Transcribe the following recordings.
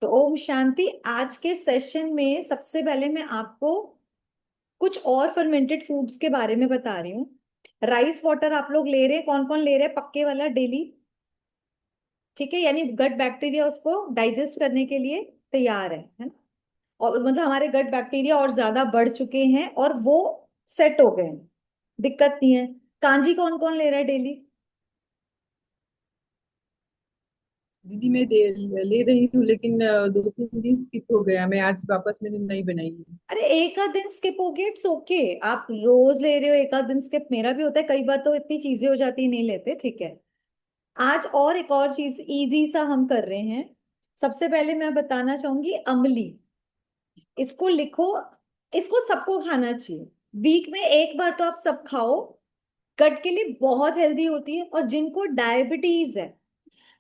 तो ओम शांति। आज के सेशन में सबसे पहले मैं आपको कुछ और फर्मेंटेड फूड्स के बारे में बता रही हूँ। राइस वाटर आप लोग ले रहे हैं, कौन कौन ले रहे हैं पक्के वाला डेली? ठीक है, यानी गट बैक्टीरिया उसको डाइजेस्ट करने के लिए तैयार है ना? और मतलब हमारे गट बैक्टीरिया और ज्यादा बढ़ चुके हैं और वो सेट हो गए हैं, दिक्कत नहीं है। कांजी कौन कौन ले रहा है डेली? दीदी मैं ले रही हूँ, लेकिन 2-3 दिन स्किप हो गया। मैं आज वापस मैंने नहीं बनाई है। अरे एक आध दिन स्किप हो गया, इट्स ओके। आप रोज ले रहे हो, एक आध दिन स्किप मेरा भी होता है, कई बार तो इतनी चीजें हो जाती है नहीं लेते, ठीक है। आज और एक और चीज इजी सा हम कर रहे हैं। सबसे पहले मैं बताना चाहूंगी अमली। इसको लिखो, इसको सबको खाना चाहिए। वीक में एक बार तो आप सब खाओ, गट के लिए बहुत हेल्दी होती है। और जिनको डायबिटीज है,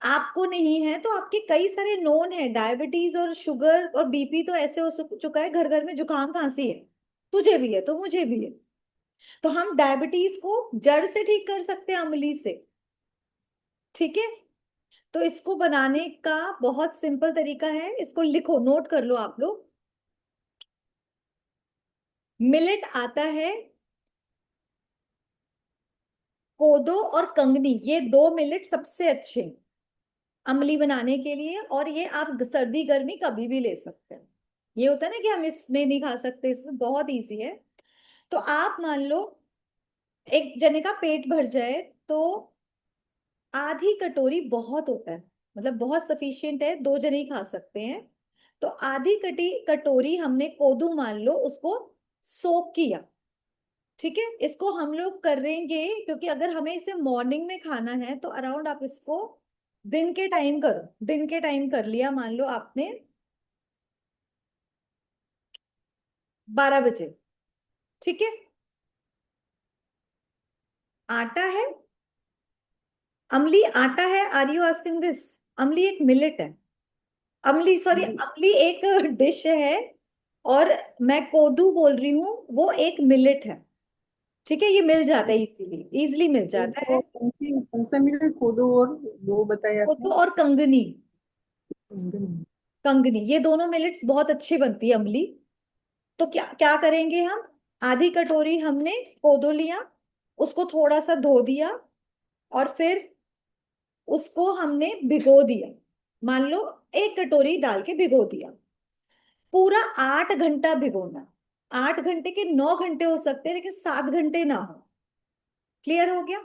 आपको नहीं है तो आपके कई सारे नोन है डायबिटीज और शुगर और बीपी, तो ऐसे हो चुका है घर घर में, जुकाम खांसी है, तुझे भी है तो मुझे भी है। तो हम डायबिटीज को जड़ से ठीक कर सकते हैं अमली से, ठीक है। तो इसको बनाने का बहुत सिंपल तरीका है, इसको लिखो, नोट कर लो आप लोग। मिलेट आता है, कोदो और कंगनी, ये दो मिलेट सबसे अच्छे हैं अमली बनाने के लिए। और ये आप सर्दी गर्मी कभी भी ले सकते हैं। ये होता है ना कि हम इसमें नहीं खा सकते, इसमें बहुत इजी है। तो आप मान लो एक जने का पेट भर जाए तो आधी कटोरी बहुत होता है, मतलब बहुत सफिशियंट है, दो जने ही खा सकते हैं। तो आधी कटी कटोरी हमने कोदू मान लो उसको सोक किया, ठीक है। इसको हम लोग करेंगे क्योंकि अगर हमें इसे मॉर्निंग में खाना है तो अराउंड आप इसको दिन के टाइम करो। दिन के टाइम कर लिया मान लो आपने 12 बजे, ठीक है। आटा है, अमली आटा है, आर यू आस्किंग दिस? अमली एक मिलेट है, अमली सॉरी नहीं। अमली एक डिश है। और मैं कोदू बोल रही हूँ, वो एक मिलेट है, ठीक है। ये मिल जाता है, इजीली इजीली मिल जाता कोदो है। कौन सा मिला? कोदो और वो बताया कोदू आपने? और कंगनी, हम्म। कंगनी ये दोनों मिलेट्स बहुत अच्छी बनती है अमली। तो क्या क्या करेंगे हम? आधी कटोरी हमने कोदो लिया, उसको थोड़ा सा धो दिया और फिर उसको हमने भिगो दिया। मान लो एक कटोरी डाल के भिगो दिया, पूरा 8 घंटा भिगोना। 8 घंटे के 9 घंटे हो सकते हैं लेकिन 7 घंटे ना हो। क्लियर हो गया?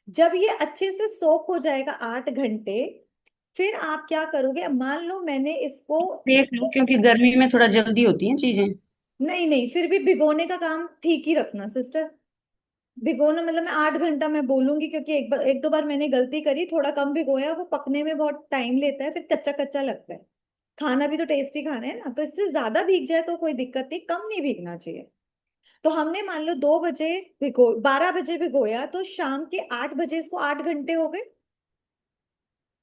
जब ये अच्छे से सोक हो जाएगा 8 घंटे, फिर आप क्या करोगे? मान लो मैंने इसको, देख लो, क्योंकि गर्मी में थोड़ा जल्दी होती हैं चीजें। नहीं नहीं फिर भी भिगोने का काम ठीक ही रखना सिस्टर। भिगोना मतलब मैं 8 घंटा मैं बोलूंगी क्योंकि एक दो बार मैंने गलती करी, थोड़ा कम भिगोया, वो पकने में बहुत टाइम लेता है, फिर कच्चा कच्चा लगता है। खाना भी तो टेस्टी खाना है ना, तो इससे ज्यादा भीग जाए तो कोई दिक्कत नहीं, कम नहीं भीगना चाहिए। तो हमने मान लो 2 बजे भिगो, 12 बजे भिगोया, तो शाम के 8 बजे इसको 8 घंटे हो गए,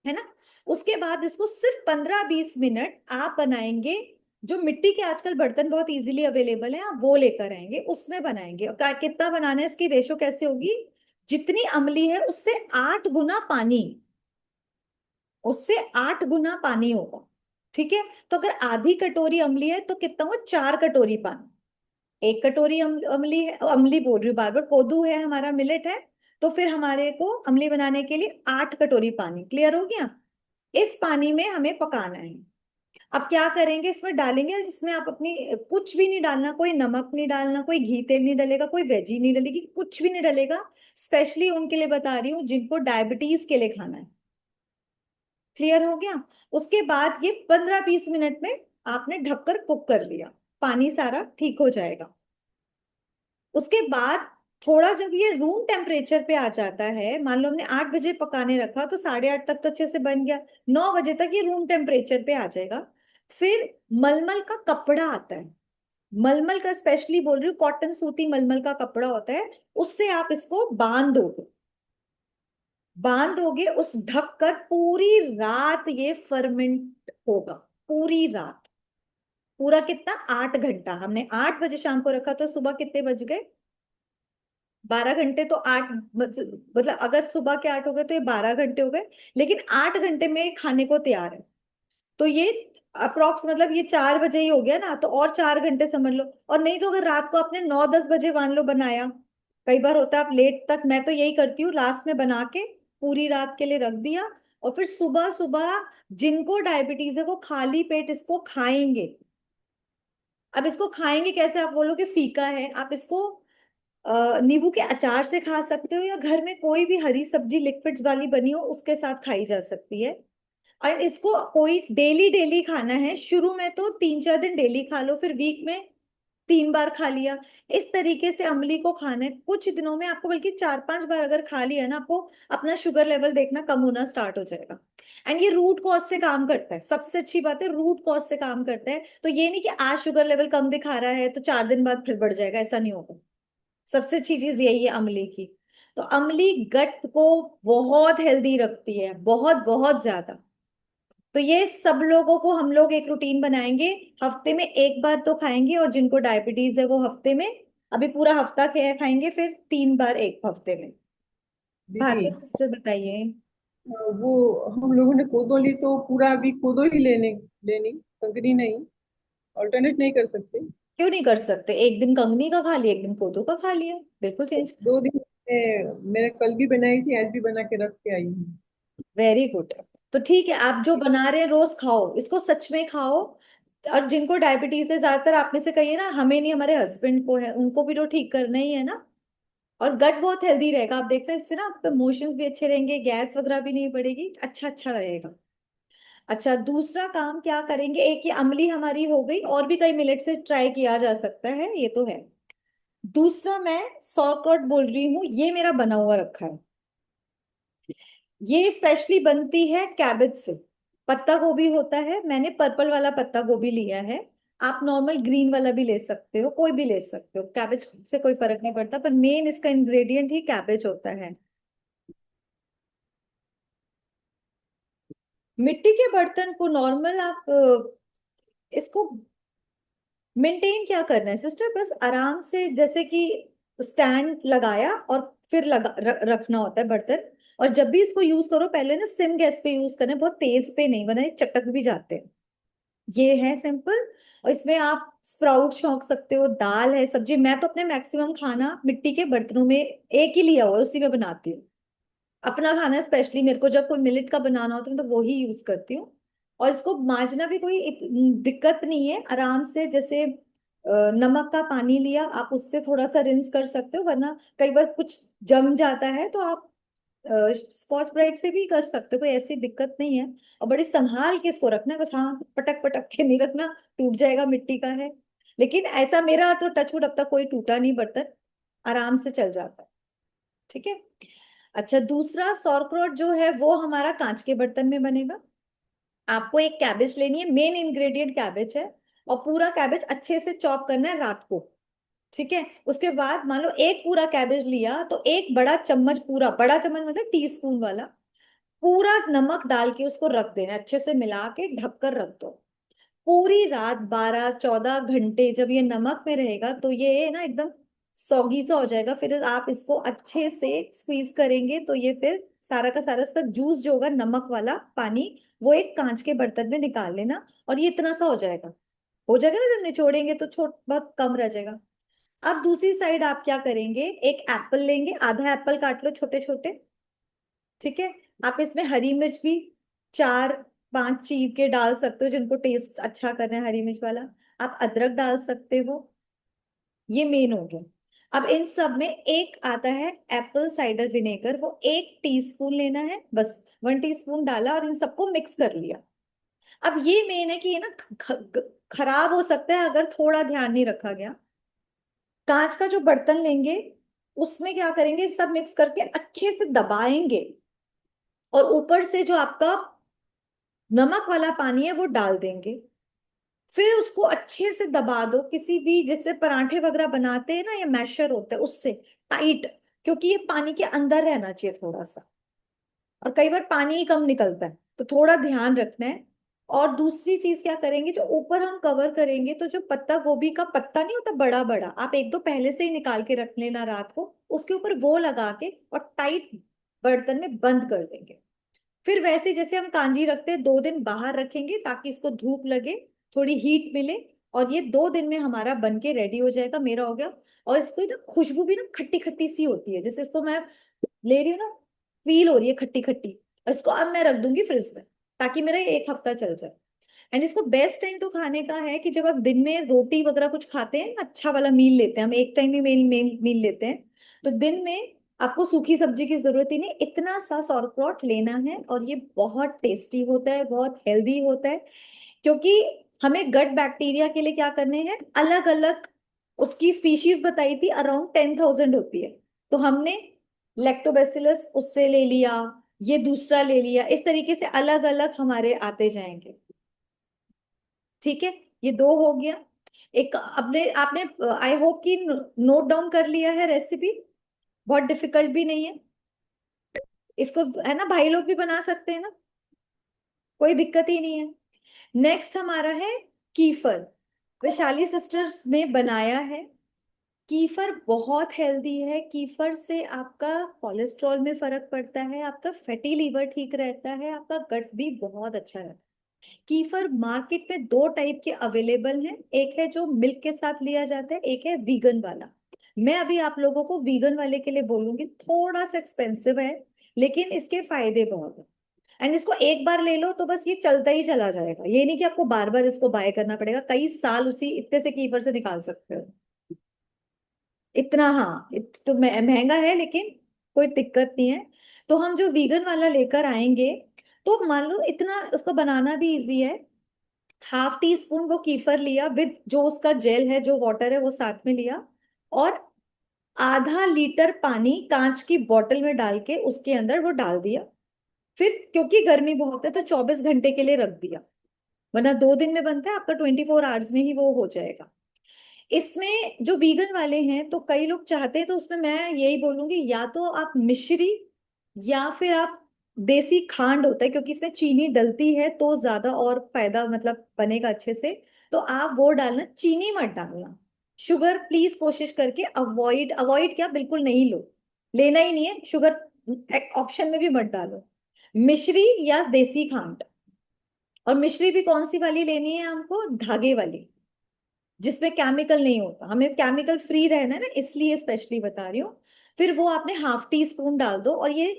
है ना। उसके बाद इसको सिर्फ 15-20 मिनट आप बनाएंगे। जो मिट्टी के आजकल बर्तन बहुत इजीली अवेलेबल है, आप वो लेकर आएंगे, उसमें बनाएंगे। और कितना बनाना है, इसकी रेशो कैसे होगी? जितनी अमली है उससे 8 गुना पानी, उससे 8 गुना पानी होगा, ठीक है। तो अगर आधी कटोरी अमली है तो कितना हुआ? 4 कटोरी पानी। एक कटोरी अमली है, अमली बोल रही हूँ बार बार, कोदू है हमारा, मिलेट है। तो फिर हमारे को अमली बनाने के लिए 8 कटोरी पानी। क्लियर हो गया? इस पानी में हमें पकाना है। अब क्या करेंगे, इसमें डालेंगे, इसमें आप अपनी कुछ भी नहीं डालना, कोई नमक नहीं डालना, कोई घी तेल नहीं डलेगा, कोई वेजी नहीं डलेगी, कुछ भी नहीं डलेगा। स्पेशली उनके लिए बता रही हूँ जिनको डायबिटीज के लिए खाना है। क्लियर हो गया? उसके बाद ये 15-20 मिनट में आपने ढककर कुक कर लिया, पानी सारा ठीक हो जाएगा। उसके बाद थोड़ा जब ये रूम टेम्परेचर पे आ जाता है, मान लो हमने 8 बजे पकाने रखा तो 8:30 तक तो अच्छे से बन गया, 9 बजे तक ये रूम टेम्परेचर पे आ जाएगा। फिर मलमल का कपड़ा आता है, मलमल का स्पेशली बोल रही हूँ, कॉटन सूती मलमल का कपड़ा होता है, उससे आप इसको बांध दोगे। बांध दोगे उस ढक कर, पूरी रात ये फर्मेंट होगा, पूरी रात। पूरा कितना? 8 घंटा। हमने 8 बजे शाम को रखा तो सुबह कितने बज गए? 12 घंटे। तो आठ मतलब अगर सुबह के 8 हो गए तो ये 12 घंटे हो गए, लेकिन 8 घंटे में खाने को तैयार है। तो ये अप्रोक्स मतलब ये 4 बजे ही हो गया ना, तो और 4 घंटे समझ लो। और नहीं तो अगर रात को आपने 9-10 बजे मान लो बनाया, कई बार होता है आप लेट तक, मैं तो यही करती हूँ, लास्ट में बना के पूरी रात के लिए रख दिया, और फिर सुबह सुबह जिनको डायबिटीज है वो खाली पेट इसको खाएंगे। अब इसको खाएंगे कैसे, आप बोलोगे फीका है, आप इसको नींबू के अचार से खा सकते हो, या घर में कोई भी हरी सब्जी लिक्विड वाली बनी हो उसके साथ खाई जा सकती है। और इसको कोई डेली डेली खाना है, शुरू में तो 3-4 दिन डेली खा लो, फिर वीक में 3 बार खा लिया। इस तरीके से अमली को खाना है कुछ दिनों में आपको, बल्कि 4-5 बार अगर खा लिया ना, आपको अपना शुगर लेवल देखना कम होना स्टार्ट हो जाएगा। एंड ये रूट कॉज से काम करता है, सबसे अच्छी बात है रूट कॉज से काम करता है। तो ये नहीं कि आज शुगर लेवल कम दिखा रहा है तो 4 दिन बाद फिर बढ़ जाएगा, ऐसा नहीं होगा। सबसे अच्छी चीज यही है अमली की। तो अमली गट को बहुत हेल्दी रखती है, बहुत बहुत ज्यादा। तो ये सब लोगों को हम लोग एक रूटीन बनाएंगे, हफ्ते में एक बार तो खाएंगे, और जिनको डायबिटीज है वो हफ्ते में, अभी पूरा हफ्ता खाएंगे, फिर 3 बार एक हफ्ते में। दीदी, भारतीय सिस्टर बताइए। वो हम लोगों ने कोदो ली तो पूरा अभी कोदो ही लेने लेनी, कंकड़ी नहीं? ऑल्टरनेट नहीं कर सकते? क्यों नहीं कर सकते, एक दिन कंगनी का खा लिया, एक दिन कोदो का खा लिया, बिल्कुल चेंज कर दो सकते। दिन मैंने कल भी बनाई थी, आज भी बना के रख के आई हूँ। Very good. तो ठीक है, आप जो बना रहे हैं रोज खाओ, इसको सच में खाओ। और जिनको डायबिटीज है, ज्यादातर आप में से कहिए ना, हमें नहीं हमारे हस्बैंड को है, उनको भी तो ठीक करना ही है ना। और गट बहुत हेल्दी रहेगा, आप देख रहे हैं, इससे ना आपके मोशंस भी अच्छे रहेंगे, गैस वगैरह भी नहीं बढ़ेगी, अच्छा अच्छा रहेगा। अच्छा, दूसरा काम क्या करेंगे, एक ये अमली हमारी हो गई, और भी कई मिलेट से ट्राई किया जा सकता है, ये तो है। दूसरा मैं सौरक्रॉट बोल रही हूँ, ये मेरा बना हुआ रखा है। ये स्पेशली बनती है कैबेज से। पत्ता गोभी होता है, मैंने पर्पल वाला पत्ता गोभी लिया है। आप नॉर्मल ग्रीन वाला भी ले सकते हो, कोई भी ले सकते हो, कैबेज से कोई फर्क नहीं पड़ता, पर मेन इसका इंग्रेडिएंट ही कैबेज होता है। मिट्टी के बर्तन को नॉर्मल आप इसको मेंटेन क्या करना है सिस्टर, बस आराम से, जैसे कि स्टैंड लगाया और फिर रखना होता है बर्तन। और जब भी इसको यूज करो, पहले ना सिम गैस पे यूज करना है, बहुत तेज पे नहीं, वरना ये चटक भी जाते हैं। ये है सिंपल। और इसमें आप स्प्राउट छौंक सकते हो, दाल है, सब्जी, मैं तो अपने मैक्सिमम खाना मिट्टी के बर्तनों में एक ही लिया हुआ है, उसी में बनाती हूँ। अपना खाना स्पेशली मेरे को जब कोई मिलेट का बनाना होता है तो वही यूज करती हूँ। और इसको मांजना भी कोई दिक्कत नहीं है, आराम से, जैसे नमक का पानी लिया, आप उससे थोड़ा सा रिंस कर सकते हो, वरना कई बार कुछ जम जाता है तो आप स्कॉच ब्राइट से भी कर सकते हो, कोई ऐसी दिक्कत नहीं है। और बड़ी संभाल के इसको रखना है, बस हाँ पटक पटक के नहीं रखना, टूट जाएगा, मिट्टी का है। लेकिन ऐसा मेरा तो टचवुड अब तक कोई टूटा नहीं बर्तन, आराम से चल जाता है। ठीक है। अच्छा, दूसरा सौरक्रॉट जो है वो हमारा कांच के बर्तन में बनेगा। आपको एक कैबेज लेनी है, मेन इंग्रेडिएंट कैबेज है। और पूरा कैबेज अच्छे से चॉप करना है रात को। ठीक है। उसके बाद मान लो एक पूरा कैबेज लिया, तो एक बड़ा चम्मच, पूरा बड़ा चम्मच मतलब टीस्पून वाला, पूरा नमक डाल के उसको रख देना, अच्छे से मिला के ढककर रख दो। पूरी रात 12-14 घंटे जब ये नमक में रहेगा, तो ये ना एकदम सौगी सा हो जाएगा, फिर आप इसको अच्छे से स्क्वीज करेंगे, तो ये फिर सारा का सारा इसका जूस जो होगा, नमक वाला पानी, वो एक कांच के बर्तन में निकाल लेना, और ये इतना सा हो जाएगा। हो जाएगा ना, जब निचोड़ेंगे तो छोट बहुत कम रह जाएगा। अब दूसरी साइड आप क्या करेंगे, एक एप्पल लेंगे, आधा एप्पल काट लो छोटे छोटे। ठीक है। आप इसमें हरी मिर्च भी 4-5 चीर के डाल सकते हो, जिनको टेस्ट अच्छा करना है हरी मिर्च वाला। आप अदरक डाल सकते हो। ये मेन हो गया। अब इन सब में एक आता है एप्पल साइडर विनेगर, वो 1 टीस्पून लेना है बस। 1 टीस्पून डाला और इन सबको मिक्स कर लिया। अब ये मेन है कि ये ना खराब हो सकता है अगर थोड़ा ध्यान नहीं रखा गया। कांच का जो बर्तन लेंगे, उसमें क्या करेंगे, सब मिक्स करके अच्छे से दबाएंगे, और ऊपर से जो आपका नमक वाला पानी है वो डाल देंगे। फिर उसको अच्छे से दबा दो, किसी भी जैसे पराठे वगैरह बनाते हैं ना, ये मैशर होता है उससे, टाइट, क्योंकि ये पानी के अंदर रहना चाहिए थोड़ा सा, और कई बार पानी ही कम निकलता है, तो थोड़ा ध्यान रखना है। और दूसरी चीज क्या करेंगे, जो ऊपर हम कवर करेंगे, तो जो पत्ता गोभी का पत्ता नहीं होता बड़ा बड़ा, आप एक दो पहले से ही निकाल के रख लेना रात को, उसके ऊपर वो लगा के और टाइट बर्तन में बंद कर देंगे। फिर वैसे जैसे हम कांजी रखते हैं, 2 दिन बाहर रखेंगे ताकि इसको धूप लगे, थोड़ी हीट मिले, और ये 2 दिन में हमारा बन के रेडी हो जाएगा, मेरा हो गया। और इसको ना खुशबू भी ना खट्टी खट्टी सी होती है, जैसे इसको मैं ले रही हूँ ना, फील हो रही है खट्टी खट्टी। और इसको अब मैं रख दूंगी फ्रिज में, ताकि मेरा ये 1 हफ्ता चल जाए। एंड इसको बेस्ट टाइम तो खाने का है कि जब आप दिन में रोटी वगैरह कुछ खाते हैं, अच्छा वाला मील लेते हैं, हम एक टाइम ही मील मील मील लेते हैं, तो दिन में आपको सूखी सब्जी की जरूरत ही नहीं, इतना सा सौरक्रॉट लेना है, और ये बहुत टेस्टी होता है, बहुत हेल्दी होता है। क्योंकि हमें गट बैक्टीरिया के लिए क्या करने हैं, अलग अलग उसकी स्पीशीज बताई थी, अराउंड 10,000 होती है। तो हमने लैक्टोबैसिलस उससे ले लिया, ये दूसरा ले लिया, इस तरीके से अलग अलग हमारे आते जाएंगे। ठीक है, ये 2 हो गया। एक अपने आपने आई होप कि नोट डाउन कर लिया है रेसिपी, बहुत डिफिकल्ट भी नहीं है, इसको है ना भाई लोग भी बना सकते हैं ना, कोई दिक्कत ही नहीं है। नेक्स्ट हमारा है कीफर। वैशाली सिस्टर्स ने बनाया है। कीफर बहुत हेल्दी है, कीफर से आपका कोलेस्ट्रॉल में फर्क पड़ता है, आपका फैटी लीवर ठीक रहता है, आपका गट भी बहुत अच्छा रहता है। कीफर मार्केट में 2 टाइप के अवेलेबल हैं, एक है जो मिल्क के साथ लिया जाता है, एक है वीगन वाला। मैं अभी आप लोगों को वीगन वाले के लिए बोलूंगी, थोड़ा सा एक्सपेंसिव है, लेकिन इसके फायदे बहुत है। एंड इसको एक बार ले लो तो बस ये चलता ही चला जाएगा, ये नहीं कि आपको बार बार इसको बाय करना पड़ेगा, कई साल उसी इतने से कीफर से निकाल सकते हो। इतना, हाँ तो महंगा है, लेकिन कोई दिक्कत नहीं है। तो हम जो वीगन वाला लेकर आएंगे, तो मान लो इतना उसको बनाना भी इजी है। ½ टी स्पून वो कीफर लिया, विद जो उसका जेल है, जो वाटर है वो साथ में लिया, और ½ लीटर पानी कांच की बोतल में डाल के उसके अंदर वो डाल दिया। फिर क्योंकि गर्मी बहुत है तो 24 घंटे के लिए रख दिया, वरना 2 दिन में बनता है आपका, 24 आवर्स में ही वो हो जाएगा। इसमें जो वीगन वाले हैं तो कई लोग चाहते हैं, तो उसमें मैं यही बोलूंगी, या तो आप मिश्री, या फिर आप देसी खांड होता है, क्योंकि इसमें चीनी डलती है तो ज्यादा और फायदा मतलब बनेगा अच्छे से, तो आप वो डालना, चीनी मत डालना। शुगर प्लीज कोशिश करके अवॉइड, अवॉइड क्या, बिल्कुल नहीं लो, लेना ही नहीं है शुगर, ऑप्शन में भी मत डालो। मिश्री या देसी खांड, और मिश्री भी कौन सी वाली लेनी है हमको, धागे वाली, जिसमें केमिकल नहीं होता, हमें केमिकल फ्री रहना है ना, इसलिए स्पेशली बता रही हूँ। फिर वो आपने ½ टी स्पून डाल दो, और ये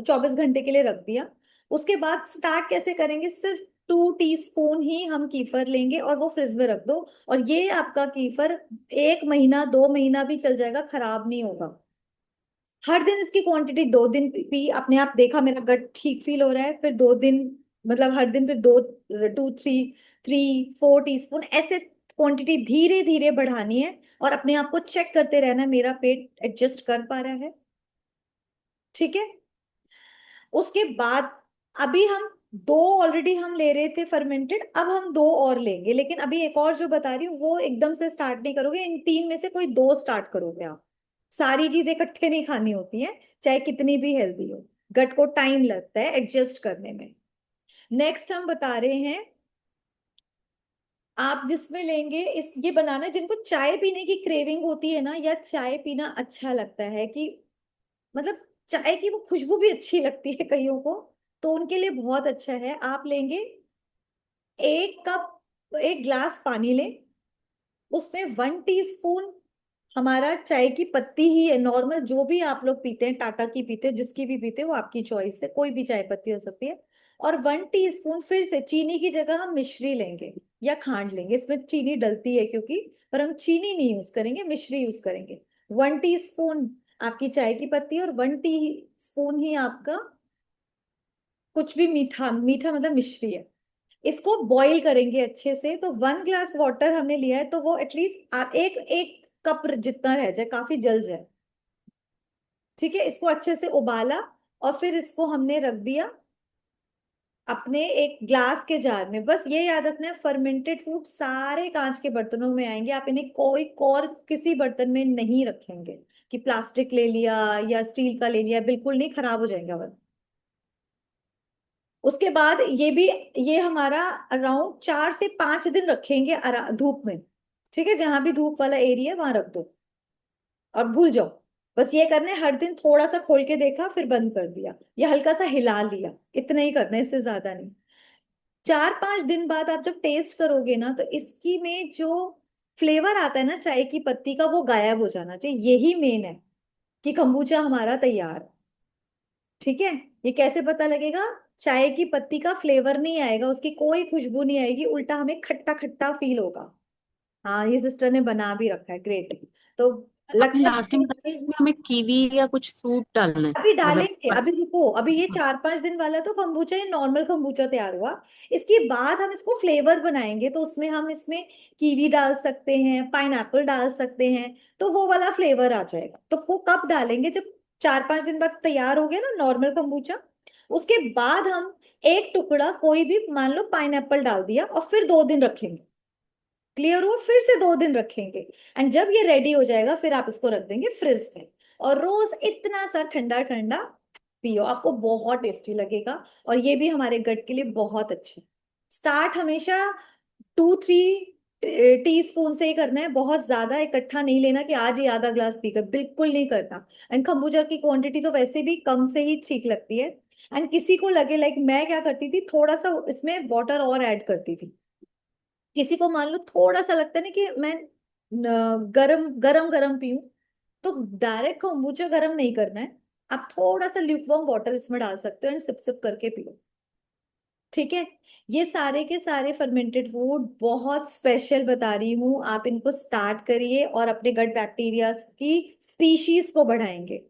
24 घंटे के लिए रख दिया। उसके बाद स्टार्ट कैसे करेंगे, सिर्फ 2 टीस्पून ही हम कीफर लेंगे और वो फ्रिज में रख दो, और ये आपका कीफर 1 महीना 2 महीना भी चल जाएगा, खराब नहीं होगा। हर दिन इसकी क्वांटिटी, 2 दिन पी, अपने आप देखा मेरा गट ठीक फील हो रहा है, फिर 2 दिन, मतलब हर दिन फिर 2 2 3 3 4 टीस्पून ऐसे क्वांटिटी धीरे धीरे बढ़ानी है, और अपने आप को चेक करते रहना है, मेरा पेट एडजस्ट कर पा रहा है। ठीक है, उसके बाद अभी हम 2 ऑलरेडी हम ले रहे थे फर्मेंटेड, अब हम 2 और लेंगे, लेकिन अभी एक और जो बता रही हूँ वो एकदम से स्टार्ट नहीं करोगे, इन 3 में से कोई 2 स्टार्ट करोगे आप। सारी चीजें इकट्ठे नहीं खानी होती हैं, चाहे कितनी भी हेल्दी हो, गट को टाइम लगता है एडजस्ट करने में। नेक्स्ट हम बता रहे हैं, आप जिसमें लेंगे इस, ये बनाना जिनको चाय पीने की क्रेविंग होती है ना, या चाय पीना अच्छा लगता है कि, मतलब चाय की वो खुशबू भी अच्छी लगती है कईयों को, तो उनके लिए बहुत अच्छा है। आप लेंगे 1 कप, 1 ग्लास पानी लें, उसमें 1 टीस्पून हमारा चाय की पत्ती ही है, नॉर्मल जो भी आप लोग पीते हैं, टाटा की पीते हैं, जिसकी भी पीते हैं वो आपकी चॉइस है, कोई भी चाय पत्ती हो सकती है। और 1 टीस्पून फिर से चीनी की जगह हम मिश्री लेंगे या खांड लेंगे, इसमें चीनी डलती है क्योंकि, पर हम चीनी नहीं यूज करेंगे, मिश्री यूज करेंगे। 1 टीस्पून आपकी चाय की पत्ती, और 1 टीस्पून ही आपका कुछ भी मीठा, मीठा मतलब मिश्री है। इसको बॉईल करेंगे अच्छे से, तो 1 ग्लास वाटर हमने लिया है, तो वो एटलीस्ट एक एक कप जितना रह जाए, काफी जल जाए। ठीक है, इसको अच्छे से उबाला, और फिर इसको हमने रख दिया अपने एक ग्लास के जार में। बस ये याद रखना है, फर्मेंटेड फूड सारे कांच के बर्तनों में आएंगे, आप इन्हें कोई और किसी बर्तन में नहीं रखेंगे, कि प्लास्टिक ले लिया या स्टील का ले लिया, बिल्कुल नहीं, खराब हो जाएगा वो। उसके बाद ये भी, ये हमारा अराउंड 4 से 5 दिन रखेंगे धूप में। ठीक है, जहां भी धूप वाला एरिया वहां रख दो और भूल जाओ। बस ये करना है, हर दिन थोड़ा सा खोल के देखा फिर बंद कर दिया, या हल्का सा हिला लिया, इतना ही करना है, इससे ज्यादा नहीं। 4-5 दिन बाद आप जब टेस्ट करोगे ना, तो इसकी में जो फ्लेवर आता है ना चाय की पत्ती का, वो गायब हो जाना चाहिए। यही मेन है कि kombucha हमारा तैयार है। ठीक है। ये कैसे पता लगेगा? चाय की पत्ती का फ्लेवर नहीं आएगा, उसकी कोई खुशबू नहीं आएगी, उल्टा हमें खट्टा खट्टा फील होगा। हाँ, ये सिस्टर ने बना भी रखा है, ग्रेट। तो आपने लगता लास्ट टाइम है बताया इसमें हमें कीवी या कुछ फ्रूट डालना है, अभी मतलब डालेंगे, अभी रुको, अभी ये 4-5 दिन वाला तो खम्बूचा, ये नॉर्मल खम्बूचा तैयार हुआ। इसके बाद हम इसको फ्लेवर बनाएंगे, तो उसमें हम इसमें कीवी डाल सकते हैं, पाइनएप्पल डाल सकते हैं, तो वो वाला फ्लेवर आ जाएगा। तो वो कब डालेंगे? जब 4-5 दिन बाद तैयार हो गया ना नॉर्मल खम्बूचा, उसके बाद हम एक टुकड़ा कोई भी, मान लो पाइनएप्पल डाल दिया, और फिर 2 दिन रखेंगे। क्लियर हुआ? फिर से 2 दिन रखेंगे। एंड जब ये रेडी हो जाएगा, फिर आप इसको रख देंगे फ्रिज में। और रोज इतना सा ठंडा ठंडा पियो, आपको बहुत टेस्टी लगेगा। और ये भी हमारे गट के लिए बहुत अच्छे। स्टार्ट हमेशा 2-3 टी स्पून से ही करना है, बहुत ज्यादा इकट्ठा नहीं लेना कि आज ही आधा ग्लास पीकर, बिल्कुल नहीं करना। एंड खम्बूजा की क्वांटिटी तो वैसे भी कम से ही ठीक लगती है। एंड किसी को लगे, लाइक मैं क्या करती थी, थोड़ा सा इसमें वाटर और ऐड करती थी। किसी को मान लो थोड़ा सा लगता है ना कि मैं गरम गरम गरम पीऊं, तो डायरेक्ट kombucha गरम नहीं करना है। आप थोड़ा सा ल्यूकवार्म वाटर इसमें डाल सकते हो एंड सिप सिप करके पियो। ठीक है। ये सारे के सारे फर्मेंटेड फूड बहुत स्पेशल बता रही हूँ, आप इनको स्टार्ट करिए और अपने गट बैक्टीरिया की स्पीशीज को बढ़ाएंगे।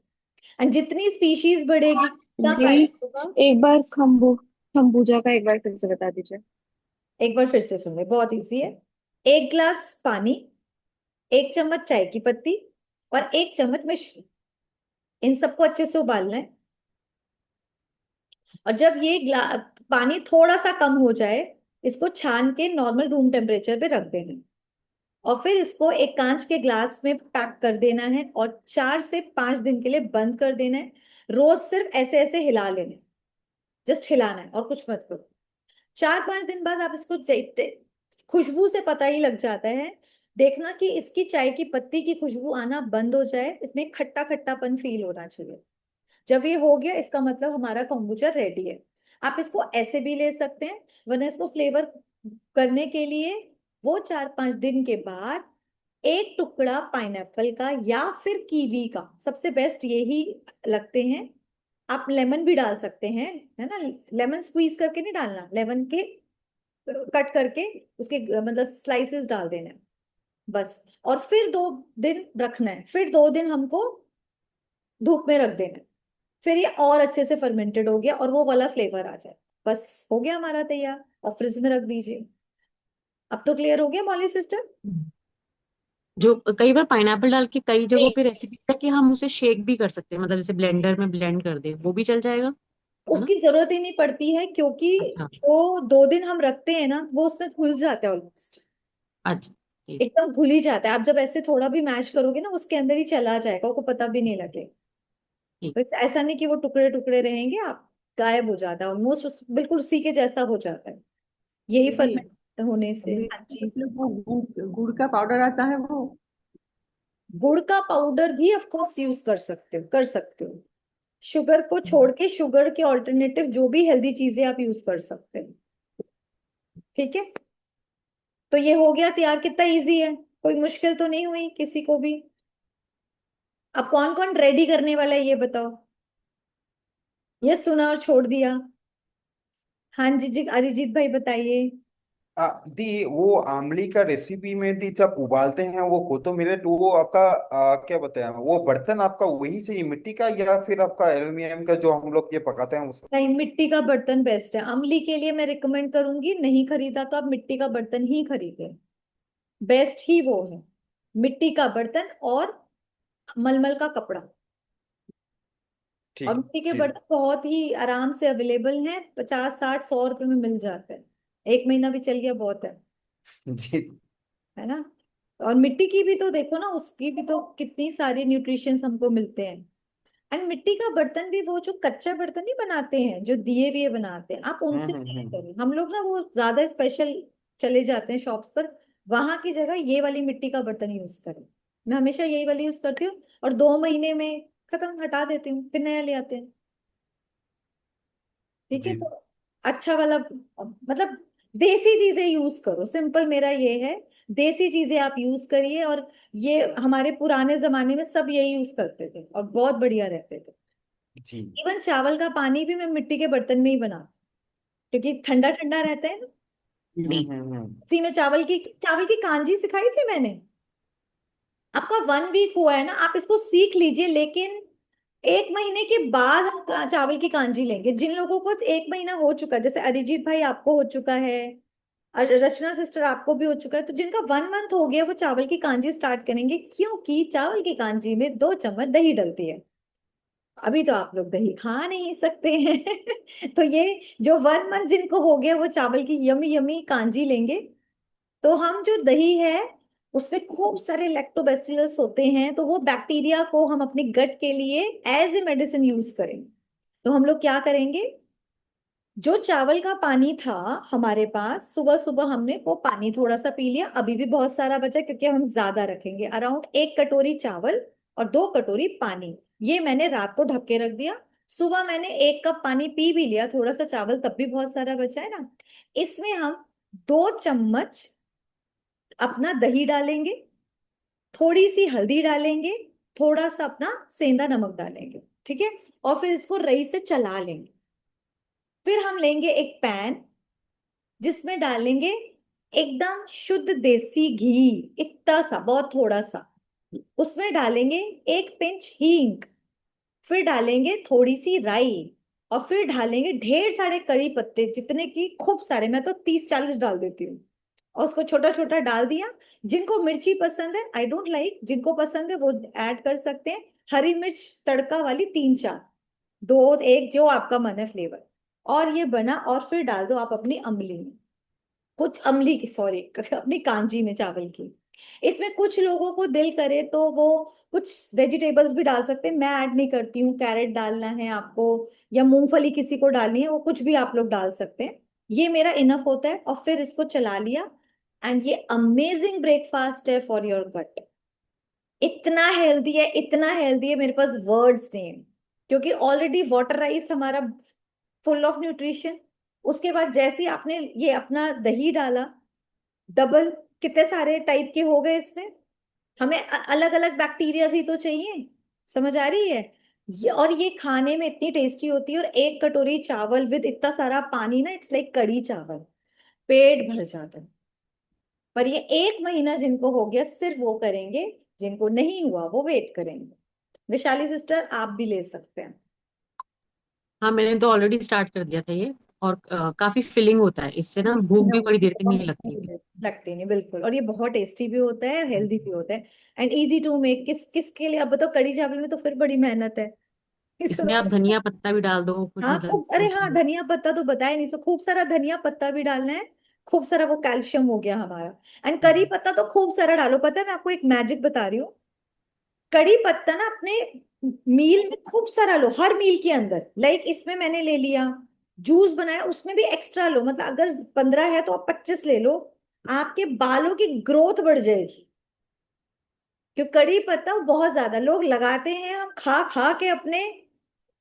एंड जितनी स्पीशीज बढ़ेगी उतना जी, फायदा होगा। एक बार खम्बूजा का एक बार फिर से बता दीजिए। एक बार फिर से सुन ले, बहुत इजी है। 1 गिलास पानी, 1 चम्मच चाय की पत्ती, और 1 चम्मच मिश्री, इन सबको अच्छे से उबालना है। और जब ये पानी थोड़ा सा कम हो जाए, इसको छान के नॉर्मल रूम टेम्परेचर पे रख देना है। और फिर इसको एक कांच के ग्लास में पैक कर देना है, और 4 से 5 दिन के लिए बंद कर देना है। रोज सिर्फ ऐसे ऐसे हिला लेना है, जस्ट हिलाना है और कुछ मत करो। 4-5 दिन बाद आप इसको खुशबू से पता ही लग जाता है। देखना कि इसकी चाय की पत्ती की खुशबू आना बंद हो जाए, इसमें खट्टा खट्टापन फील होना चाहिए। जब ये हो गया, इसका मतलब हमारा kombucha रेडी है। आप इसको ऐसे भी ले सकते हैं, वरना इसको फ्लेवर करने के लिए वो 4-5 दिन के बाद एक टुकड़ा पाइनएप्पल का या फिर कीवी का, सबसे बेस्ट यही लगते हैं। आप लेमन भी डाल सकते हैं, है ना। लेमन स्क्वीज करके नहीं डालना, लेमन के कट करके उसके मतलब स्लाइसेस डाल देना है, बस। और फिर 2 दिन रखना है, फिर 2 दिन हमको धूप में रख देना है। फिर ये और अच्छे से फर्मेंटेड हो गया और वो वाला फ्लेवर आ जाए, बस हो गया हमारा तैयार, और फ्रिज में रख दीजिए। अब तो क्लियर हो गया मॉली सिस्टर? जो कई बार पाइनएप्पल डाल के कई जगहों पे रेसिपी है कि हम उसे शेक भी कर सकते हैं, मतलब जैसे ब्लेंडर में ब्लेंड कर दे, वो भी चल जाएगा, है ना? उसकी जरूरत ही नहीं पड़ती है, क्योंकि अच्छा। जो 2 दिन हम रखते हैं ना, वो उसमें घुल जाता है ऑलमोस्ट। अच्छा, ठीक। एकदम घुल ही जाता है, आप जब ऐसे थोड़ा भी मैश करोगे ना, उसके अंदर ही चला जाएगा, आपको पता भी नहीं लगेगा। ठीक। तो ऐसा नहीं कि वो टुकड़े टुकड़े रहेंगे, आप गायब हो जाता है ऑलमोस्ट, बिल्कुल उसी के जैसा हो जाता है, यही दीदी, फर्मेंट होने से। दीदी, हाँ जी। मतलब वो गुड़ का पाउडर आता है वो। गुड़ का पाउडर भी ऑफ कोर्स यूज कर सकते हो, कर सकते हो। शुगर को छोड़ के, शुगर के ऑल्टरनेटिव जो भी हेल्दी चीजें आप यूज कर सकते हो। ठीक है। तो ये हो गया तैयार, कितना इजी है, कोई मुश्किल तो नहीं हुई किसी को भी। अब कौन कौन रेडी करने वाला है ये बताओ। ये सुना और छोड़ दिया। हाँ जी जी, अरिजीत भाई बताइए। दी वो आमली का रेसिपी में दी जब उबालते हैं वो कोतो मिलेट, वो आपका क्या बताया, वो बर्तन आपका वही चाहिए मिट्टी का या फिर आपका एल्युमिनियम का जो हम लोग ये पकाते हैं उस। नहीं, मिट्टी का बर्तन बेस्ट है। अमली के लिए मैं रिकमेंड करूंगी, नहीं खरीदा तो आप मिट्टी का बर्तन ही खरीदें, बेस्ट ही वो है। मिट्टी का बर्तन और मलमल का कपड़ा। और ठीक। मिट्टी के जी। बर्तन बहुत ही आराम से अवेलेबल हैं, 50-60-100 रुपए में मिल जाते हैं। एक महीना भी चल गया बहुत जी। है ना। और मिट्टी की भी तो देखो ना, उसकी भी तो कितनी सारी न्यूट्रिशंस हमको मिलते हैं। एंड मिट्टी का बर्तन भी, वो जो कच्चा बर्तन नहीं बनाते हैं, जो दिए हुए बनाते हैं, आप उनसे ट्राई हम्म। करें। हम लोग ना वो ज्यादा स्पेशल चले जाते हैं शॉप्स पर, वहां की जगह ये वाली मिट्टी का बर्तन यूज करें। मैं हमेशा यही वाली यूज करती हूँ, और 2 महीने में खत्म, हटा देती हूँ, फिर नया ले आते हैं। ठीक है, जी तो अच्छा वाला, मतलब देसी चीजें यूज करो, सिंपल मेरा ये है। देसी चीजें आप यूज करिए, और ये हमारे पुराने जमाने में सब यही यूज करते थे और बहुत बढ़िया रहते थे। जी। इवन चावल का पानी भी मैं मिट्टी के बर्तन में ही बनाती हूँ, क्योंकि ठंडा ठंडा रहता है ना। उसी में चावल की कांजी सिखाई थी मैंने। आपका 1 वीक हुआ है ना, आप इसको सीख लीजिए, लेकिन 1 महीने के बाद हम चावल की कांजी लेंगे। जिन लोगों को 1 महीना हो चुका है, जैसे अरिजीत भाई आपको हो चुका है, और रचना सिस्टर आपको भी हो चुका है, तो जिनका 1 मंथ हो गया वो चावल की कांजी स्टार्ट करेंगे, क्योंकि चावल की कांजी में 2 चम्मच दही डलती है। अभी तो आप लोग दही खा नहीं सकते हैं तो ये जो 1 मंथ जिनको हो गया वो चावल की यमी यमी कांजी लेंगे। तो हम जो दही है उसमें खूब सारे लैक्टोबैसिलस होते हैं, तो वो बैक्टीरिया को हम अपने गट के लिए एज ए मेडिसिन यूज करेंगे। तो हम लोग क्या करेंगे, जो चावल का पानी था हमारे पास, सुबह सुबह हमने वो पानी थोड़ा सा पी लिया, अभी भी बहुत सारा बचा क्योंकि हम ज्यादा रखेंगे, अराउंड 1 कटोरी चावल और 2 कटोरी पानी, ये मैंने रात को ढक के रख दिया। सुबह मैंने 1 कप पानी पी भी लिया, थोड़ा सा चावल तब भी बहुत सारा बचा है ना। इसमें हम 2 चम्मच अपना दही डालेंगे, थोड़ी सी हल्दी डालेंगे, थोड़ा सा अपना सेंधा नमक डालेंगे, ठीक है। और फिर इसको रई से चला लेंगे। फिर हम लेंगे एक पैन, जिसमें डालेंगे एकदम शुद्ध देसी घी, इतना सा, बहुत थोड़ा सा। उसमें डालेंगे 1 पिंच हींग, फिर डालेंगे थोड़ी सी राई, और फिर डालेंगे ढेर सारे करी पत्ते, जितने की खूब सारे, मैं तो 30-40 डाल देती हूँ। और उसको छोटा छोटा डाल दिया। जिनको मिर्ची पसंद है, आई डोंट लाइक, जिनको पसंद है वो ऐड कर सकते हैं। हरी मिर्च तड़का वाली 3-4, दो एक, जो आपका मन है फ्लेवर। और ये बना, और फिर डाल दो आप अपनी अमली में, कुछ अमली की, सॉरी अपनी कांजी में चावल की। इसमें कुछ लोगों को दिल करे तो वो कुछ वेजिटेबल्स भी डाल सकते हैं, मैं ऐड नहीं करती हूँ। कैरेट डालना है आपको, या मूंगफली किसी को डालनी है, वो कुछ भी आप लोग डाल सकते हैं। ये मेरा इनफ होता है, और फिर इसको चला लिया। एंड ये अमेजिंग ब्रेकफास्ट है फॉर योर गट। इतना हेल्दी है, इतना हेल्दी है, मेरे पास वर्ड्स नहीं है। क्योंकि ऑलरेडी वाटर राइस हमारा फुल ऑफ न्यूट्रिशन, उसके बाद जैसे ही आपने ये अपना दही डाला, डबल, कितने सारे टाइप के हो गए इसमें। हमें अलग अलग बैक्टीरिया ही तो चाहिए, समझ आ रही है। और ये खाने में इतनी टेस्टी होती है, और 1 कटोरी चावल विद इतना सारा पानी ना, इट्स लाइक कड़ी चावल, पेट भर जाता है। पर ये 1 महीना जिनको हो गया सिर्फ वो करेंगे, जिनको नहीं हुआ वो वेट करेंगे। विशाली सिस्टर आप भी ले सकते हैं। हाँ, मैंने तो ऑलरेडी स्टार्ट कर दिया था ये। और काफी फिलिंग होता है इससे ना, भूख भी बड़ी देर तक नहीं लगती है। लगते नहीं बिल्कुल, और ये बहुत टेस्टी भी होता है, हेल्दी भी होता है, एंड इजी टू मेक। किस किस के लिए, अब बताओ, कड़ी चावल में तो फिर बड़ी मेहनत है इसमें इसमें आप तो। धनिया पत्ता भी डाल दो कुछ, हाँ मतलब खूब, अरे हाँ, धनिया पत्ता तो बताया नहीं, सो खूब सारा धनिया पत्ता भी डालना है। खूब सारा, वो कैल्शियम हो गया हमारा। एंड करी पत्ता तो खूब सारा डालो। पता है, मैं आपको एक मैजिक बता रही हूँ। कड़ी पत्ता ना अपने मील में खूब सारा लो, हर मील के अंदर। लाइक इसमें मैंने ले लिया, जूस बनाया, उसमें भी एक्स्ट्रा लो, मतलब अगर 15 है तो आप 25 ले लो। आपके बालों की ग्रोथ बढ़ जाएगी। क्यों, कड़ी पत्ता बहुत ज्यादा लोग लगाते हैं, हम खा खा के अपने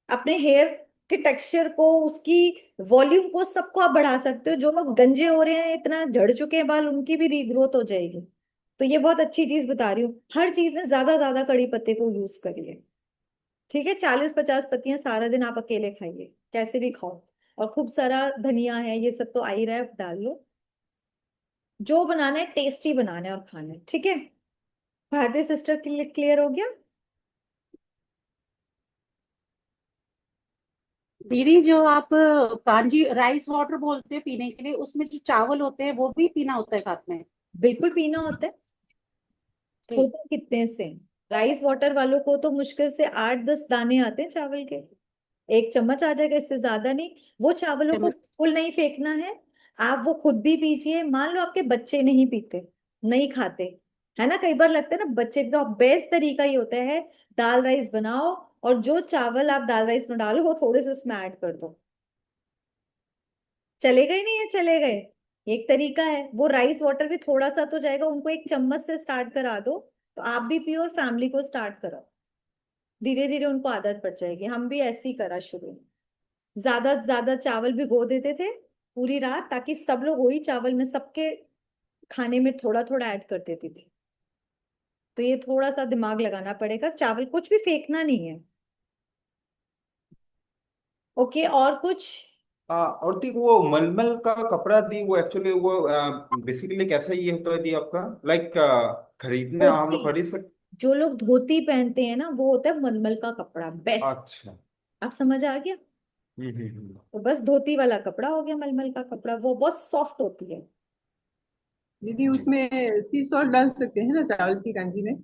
अपने हेयर के टेक्सचर को, उसकी वॉल्यूम को, सबको आप बढ़ा सकते हो। जो लोग गंजे हो रहे हैं, इतना झड़ चुके हैं बाल, उनकी भी रीग्रोथ हो जाएगी। तो ये बहुत अच्छी चीज बता रही हूँ, हर चीज में ज्यादा ज्यादा कड़ी पत्ते को यूज करिए। ठीक है, 40-50 पत्तियां सारा दिन आप अकेले खाइए, कैसे भी खाओ। और खूब सारा धनिया है, ये सब तो आ ही रहा है, डाल लो। जो बनाना है टेस्टी बनाना है और खाना है, ठीक है। भारतीय सिस्टर के लिए क्लियर हो गया। दीदी, जो आप कांजी राइस वाटर बोलते हैं पीने के लिए, उसमें जो चावल होते हैं वो भी पीना होता है साथ में? बिल्कुल पीना होता है। ठीक। होते कितने से, राइस वाटर वालों को तो मुश्किल से 8-10 दाने आते हैं चावल के। 1 चम्मच आ जाएगा, इससे ज्यादा नहीं। वो चावलों को चम्मच। फुल नहीं फेंकना है। आप वो खुद भी पीजिए। मान लो आपके बच्चे नहीं पीते, नहीं खाते, है ना, कई बार लगता है ना बच्चे, तो बेस्ट तरीका ही होता है, दाल राइस बनाओ, और जो चावल आप दाल राइस में डालो वो थोड़े से उसमें ऐड कर दो। चलेगा ही नहीं है, चले गए। एक तरीका है, वो राइस वाटर भी थोड़ा सा तो जाएगा, उनको 1 चम्मच से स्टार्ट करा दो। तो आप भी पियो और फैमिली को स्टार्ट करो, धीरे धीरे उनको आदत पड़ जाएगी। हम भी ऐसे ही करा शुरू में, ज्यादा ज्यादा चावल भिगो देते थे पूरी रात, ताकि सब लोग वही चावल में सबके खाने में थोड़ा थोड़ा ऐड कर देती थी। तो ये थोड़ा सा दिमाग लगाना पड़ेगा, चावल कुछ भी फेंकना नहीं है। ओके, और कुछ? और दी वो मलमल का कपड़ा दी, वो एक्चुअली वो बेसिकली कैसा ये होता है दी आपका, लाइक खरीदने हम धोती, लोग खरीद सकते? जो लोग धोती पहनते हैं ना, वो होता है मलमल का कपड़ा, बेस्ट। अच्छा। आप समझ आ गया? हम्म। तो बस धोती वाला कपड़ा हो गया मलमल का कपड़ा, वो बहुत सॉफ्ट होती है। दीदी उसमें सी सॉल्ट डाल सकते हैं ना चावल की कांजी में?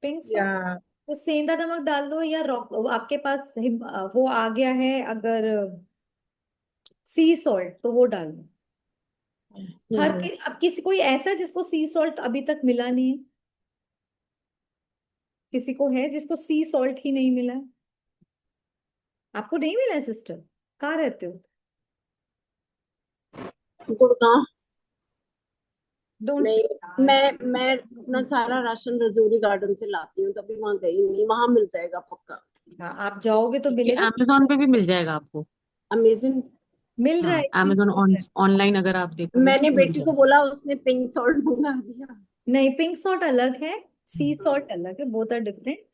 पिंक सॉल्ट, या तो सेंधा नमक डाल दो, या रॉक, आपके पास वो आ गया है अगर सी सॉल्ट, तो वो डाल दो। हम्म, अब किसी कोई ऐसा है जिसको सी सॉल्ट अभी तक मिला नहीं है? किसी को है जिसको सी सॉल्ट ही नहीं मिला है? आपको नहीं मिला है सिस्टर? कहाँ रहते हो? गुड़गांव। Don't say. नहीं, मैं अपना सारा राशन रजौरी गार्डन से लाती हूँ, तभी वहां गई नहीं, वहां मिल जाएगा पक्का। हाँ, आप जाओगे तो ये मिलेगा। अमेजोन पे भी मिल जाएगा आपको। अमेजिंग। मिल रहा हाँ, है, अमेजोन ऑनलाइन अगर आप देखोगे मैंने तो मिल बेटी को जाएगा। बोला, उसने पिंक सॉल्ट मंगा दिया। नहीं, पिंक सॉल्ट अलग है, सी सॉल्ट अलग है, बोथ आर डिफरेंट।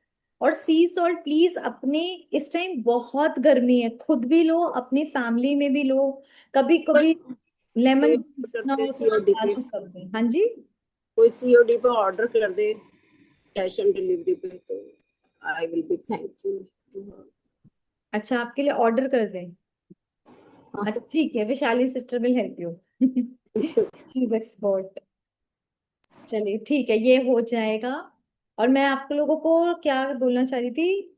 और सी सॉल्ट प्लीज अपने, इस टाइम बहुत गर्मी है, खुद भी लो, अपनी फैमिली में भी लो। कभी कोई कभी कोई लेमन order जूस कर ना दे हो तो सीओडी पे, डालो सब में। हाँ जी। कोई सीओडी पे ऑर्डर कर दे, कैश ऑन डिलीवरी पे, तो आई विल बी थैंकफुल। अच्छा, आपके लिए ऑर्डर कर दें? अच्छा ठीक है, Vishali sister will help you. She is expert. चलिए ठीक है, ये हो जाएगा। और मैं आप लोगों को क्या बोलना चाह रही थी,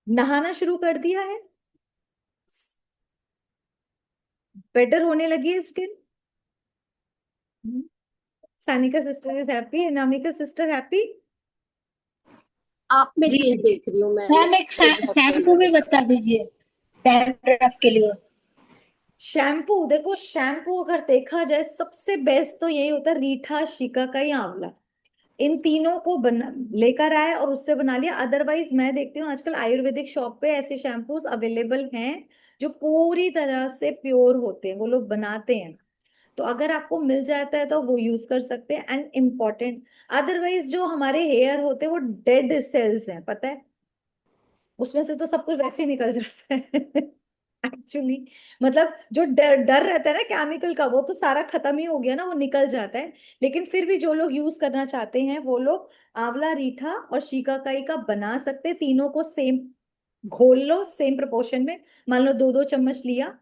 नहाना शुरू कर दिया है? बेटर होने लगी है skin? Sanika sister is happy, Anamika sister happy? आप में जी चेंज देख रही हूँ मैंने, मैम, एक ये बहुत शैम्पू पहले भी था। बता दीजिए डैंड्रफ के लिए। शैम्पू देखो, शैम्पू अगर देखा जाए सबसे बेस्ट तो यही होता है, रीठा, शिकाकाई, आंवला। इन तीनों को बना लेकर आए और उससे बना लिया। अदरवाइज मैं देखती हूँ आजकल आयुर्वेदिक शॉप पे ऐसे शैम्पूस अवेलेबल हैं जो पूरी तरह से प्योर होते हैं, वो लोग बनाते हैं। तो अगर आपको मिल जाता है तो वो यूज कर सकते हैं, एंड इम्पॉर्टेंट। अदरवाइज जो हमारे हेयर होते हैं वो डेड सेल्स हैं, पता है, उसमें से तो सब कुछ वैसे ही निकल जाता है। एक्चुअली मतलब जो डर डर रहता है ना केमिकल का, वो तो सारा खत्म ही हो गया ना, वो निकल जाता है। लेकिन फिर भी जो लोग यूज करना चाहते हैं वो लोग आंवला, रीठा और शिकाकाई का बना सकते हैं। तीनों को सेम घोल लो, सेम प्रोपोर्शन में, मान लो 2-2 चम्मच लिया,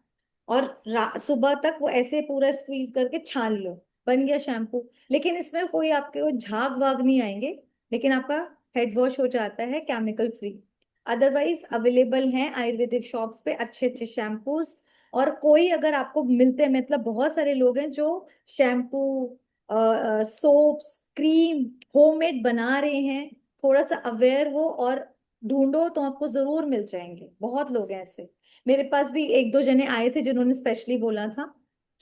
और सुबह तक वो ऐसे पूरा स्क्वीज करके छान लो, बन गया शैम्पू। लेकिन इसमें कोई आपके वो झाग वाग नहीं आएंगे, लेकिन आपका हेड वॉश हो जाता है केमिकल फ्री। अदरवाइज अवेलेबल हैं आयुर्वेदिक शॉप्स पे अच्छे अच्छे शैम्पूज। और कोई अगर आपको मिलते हैं, मतलब बहुत सारे लोग हैं जो शैम्पू, सोप्स, क्रीम होममेड बना रहे हैं। थोड़ा सा अवेयर हो और ढूंढो तो आपको जरूर मिल जाएंगे, बहुत लोग हैं ऐसे। मेरे पास भी 1-2 जने आए थे जिन्होंने स्पेशली बोला था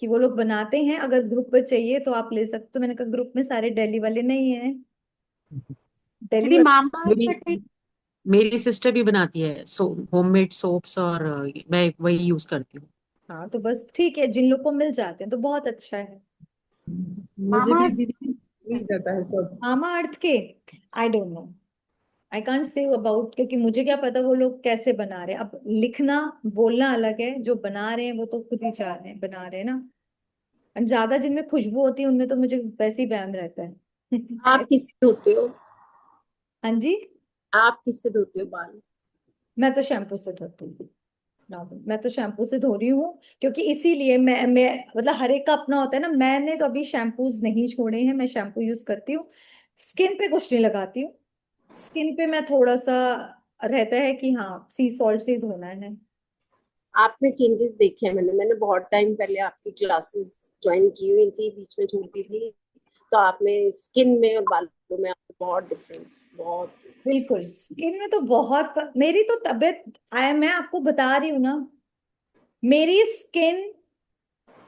कि वो लोग बनाते हैं, अगर ग्रुप पे चाहिए तो आप ले सकते हो। मैंने कहा ग्रुप में सारे दिल्ली वाले नहीं हैं, दिल्ली दीदी वाले। मामा मेरी का मेरी सिस्टर भी बनाती है होममेड सोप्स, और मैं वही यूज करती हूँ। हाँ तो बस ठीक है, जिन लोग को मिल जाते हैं तो बहुत अच्छा है। मुझे मामा भी दीदी मिल जाता है सब। मामा अर्थ के, I don't know, I can't say about, क्योंकि मुझे क्या पता वो लोग कैसे बना रहे हैं। अब लिखना बोलना अलग है, जो बना रहे हैं वो तो खुद ही चाह रहे हैं, बना रहे हैं ना। और ज्यादा जिनमें खुशबू होती है उनमें तो मुझे वैसे ही बैम रहता है। आप किससे धोते हो? हाँ जी। आप किससे धोते हो बाल? मैं तो शैम्पू से धोती हूँ, मैं तो शैम्पू से धो रही हूँ, क्योंकि इसीलिए मैं मतलब हर एक का अपना होता है ना। मैंने तो अभी शैम्पूज नहीं छोड़े हैं, मैं शैम्पू यूज करती हूँ, स्किन पे कुछ नहीं लगाती हूँ। स्किन पे मैं थोड़ा सा रहता है कि हाँ सी सॉल्ट से ही धोना है। आप में चेंजेस देखे हैं मैंने बहुत टाइम पहले आपकी क्लासेस ज्वाइन की हुई थी, बीच में छोड़ती थी, तो आप में स्किन में और बालों में आपको बहुत डिफरेंस, बहुत। बिल्कुल, स्किन में तो बहुत मेरी तो तबीयत, मैं आपको बता रही हूँ ना, मेरी स्किन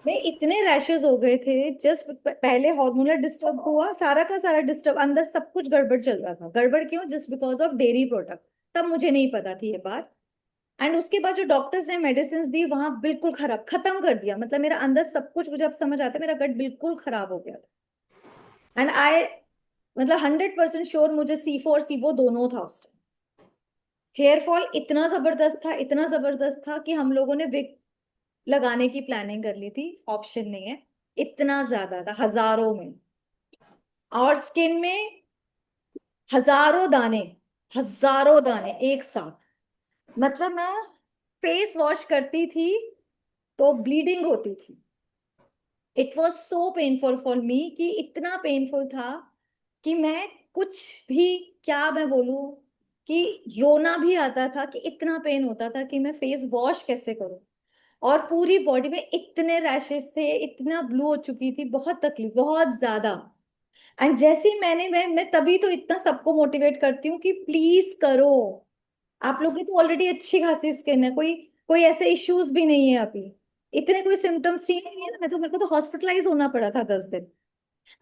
मैं इतने रैशेस हो गए थे जस्ट पहले हार्मोनल डिस्टर्ब हुआ, सारा का सारा डिस्टर्ब, अंदर सब कुछ गड़बड़ चल रहा था। गड़बड़ क्यों? Just because of dairy product. तब मुझे नहीं पता थी ये बात। एंड उसके बाद जो डॉक्टर्स ने मेडिसिन दी वहां बिल्कुल खराब खत्म कर दिया, मतलब मेरा अंदर सब कुछ मुझे अब समझ आता है, मेरा गट बिल्कुल खराब हो गया था। एंड आई मतलब 100% श्योर मुझे C4 SIBO दोनों था उस टाइम। हेयर फॉल इतना जबरदस्त था, इतना जबरदस्त था कि हम लोगों ने विग लगाने की प्लानिंग कर ली थी, ऑप्शन नहीं है, इतना ज्यादा था, हजारों में। और स्किन में हजारों दाने, हजारों दाने एक साथ। मतलब मैं फेस वॉश करती थी तो ब्लीडिंग होती थी। It was so painful for me, कि इतना पेनफुल था कि मैं कुछ भी, क्या मैं बोलूं, कि रोना भी आता था कि इतना पेन होता था कि मैं फेस वॉश कैसे करूं। और पूरी बॉडी में इतने रैशेस थे, इतना ब्लू हो चुकी थी, बहुत तकलीफ, बहुत ज्यादा। एंड जैसे ही मैं तभी तो इतना सबको मोटिवेट करती हूँ कि प्लीज करो। आप लोग की तो ऑलरेडी अच्छी खासी स्किन है, कोई कोई ऐसे इश्यूज भी नहीं है अभी, इतने कोई सिम्टम्स ठीक नहीं है ना। मैं तो, मेरे को तो हॉस्पिटलाइज होना पड़ा था 10 दिन।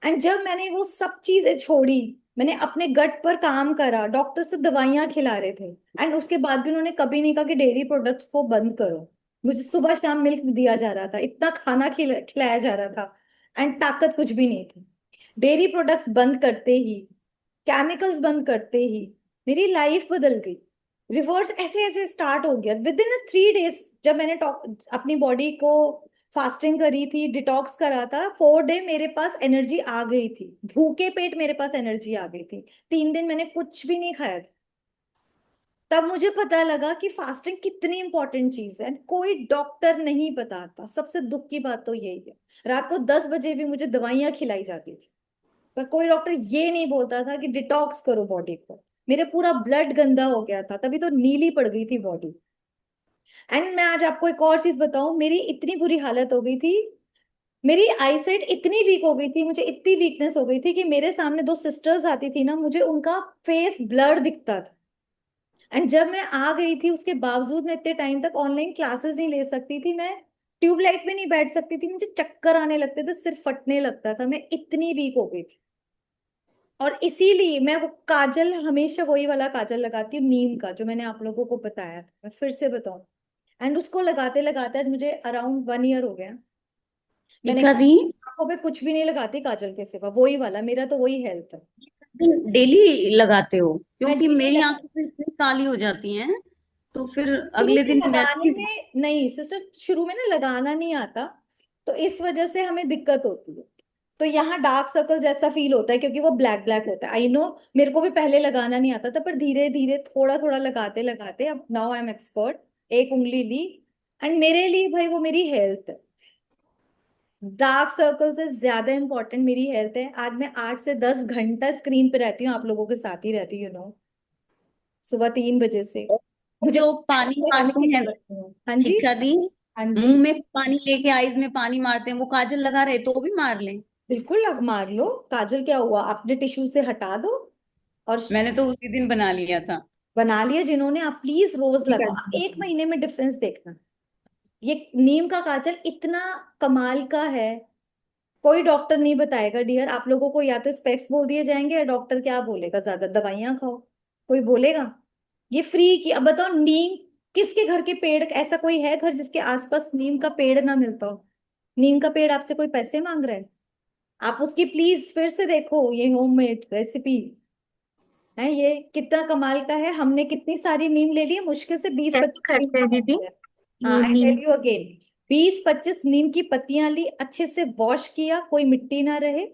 एंड जब मैंने वो सब चीजें छोड़ी, मैंने अपने गट पर काम करा, डॉक्टर्स तो दवाइयां खिला रहे थे, एंड उसके बाद भी उन्होंने कभी नहीं कहा कि डेयरी प्रोडक्ट्स को बंद करो। मुझे सुबह शाम मिल्क दिया जा रहा था, इतना खाना खिलाया जा रहा था, एंड ताकत कुछ भी नहीं थी। डेयरी प्रोडक्ट्स बंद करते ही, केमिकल्स बंद करते ही मेरी लाइफ बदल गई। रिवर्स ऐसे ऐसे स्टार्ट हो गया विद इन 3 डेज। जब मैंने अपनी बॉडी को फास्टिंग करी थी, डिटॉक्स करा था, 4 डे मेरे पास एनर्जी आ गई थी, भूखे पेट मेरे पास एनर्जी आ गई थी। 3 दिन मैंने कुछ भी नहीं खाया था। तब मुझे पता लगा कि फास्टिंग कितनी इंपॉर्टेंट चीज है। कोई डॉक्टर नहीं बताता, सबसे दुख की बात तो यही है। रात को 10 बजे भी मुझे दवाइयां खिलाई जाती थी, पर कोई डॉक्टर ये नहीं बोलता था कि डिटॉक्स करो बॉडी को। मेरे पूरा ब्लड गंदा हो गया था, तभी तो नीली पड़ गई थी बॉडी। एंड मैं आज आपको एक और चीज बताऊं, मेरी इतनी बुरी हालत हो गई थी, मेरी आईसाइट इतनी वीक हो गई थी, मुझे इतनी वीकनेस हो गई थी कि मेरे सामने 2 सिस्टर्स आती थी ना, मुझे उनका फेस ब्लर दिखता था। एंड जब मैं आ गई थी उसके बावजूद मैं इतने टाइम तक ऑनलाइन क्लासेस नहीं ले सकती थी, मैं ट्यूबलाइट में नहीं बैठ सकती थी, मुझे चक्कर आने लगते थे, सिर फटने लगता था, मैं इतनी वीक हो गई थी। और इसीलिए मैं वो काजल, हमेशा वही वाला काजल लगाती हूँ, नीम का, जो मैंने आप लोगों को बताया था, मैं फिर से बताऊं। एंड उसको लगाते लगाते आज मुझे अराउंड 1 ईयर हो गया। मैंने शिखा दी, आंखों पे कुछ भी नहीं लगाती काजल के सिवा, वही वाला, मेरा तो वही हेल्थ है। तुम डेली लगाते हो? मैं क्योंकि डेली मेरी लगाती आंखें फिर इतनी काली हो जाती हैं, तो फिर शुरू अगले में दिन वैसे लगाने ही। में नहीं सिस्टर, शुरू में ना लगाना नहीं आता, तो इस वजह से हमें दिक्कत होती है। तो यहाँ डार्क सर्कल जैसा फील होता है क्योंकि वो ब्लैक ब्लैक होता है, आई नो। मेरे को भी पहले लगाना नहीं आता था, पर धीरे धीरे थोड़ा थोड़ा लगाते लगाते अब नाउ आई एम एक्सपर्ट। एक उंगली ली। एंड मेरे लिए भाई वो मेरी हेल्थ है, डार्क सर्कल से ज्यादा इंपॉर्टेंट मेरी हेल्थ है। आज मैं 8 से 10 घंटा स्क्रीन पे रहती हूँ, आप लोगों के साथ ही रहती हूँ, सुबह 3 बजे से। और मुझे जो पानी मारते हैं, हाँ जी। शिखा दी, हाँ जी, मुंह में पानी लेके आईज में पानी मारते हैं, वो काजल लगा रहे तो भी मार लें? बिल्कुल लग मार लो। काजल क्या हुआ, अपने टिश्यू से हटा दो और मैंने तो उसी दिन बना लिया था। बना लिया जिन्होंने, आप प्लीज रोज ठीक है। लगाओ, 1 महीने में डिफरेंस देखना। ये नीम का काजल इतना कमाल का है, कोई डॉक्टर नहीं बताएगा डियर। आप लोगों को या तो स्पेक्स बोल दिए जाएंगे, या डॉक्टर क्या बोलेगा, ज्यादा दवाइयां खाओ, कोई बोलेगा? ये फ्री की। अब बताओ, नीम किसके घर के पेड़, ऐसा कोई है घर जिसके आसपास नीम का पेड़ ना मिलता हो? नीम का पेड़ आपसे कोई पैसे मांग रहा है? आप उसकी प्लीज फिर से देखो, ये होममेड रेसिपी है, ये कितना कमाल का है। हमने कितनी सारी नीम ले ली है, मुश्किल से बीस कैसे पच्चीस नीम करते का हैं दीदी पाउडर है। हाँ, ये I mean? Tell you again. 20-25 नीम की पत्तियां ली, अच्छे से वॉश किया, कोई मिट्टी ना रहे।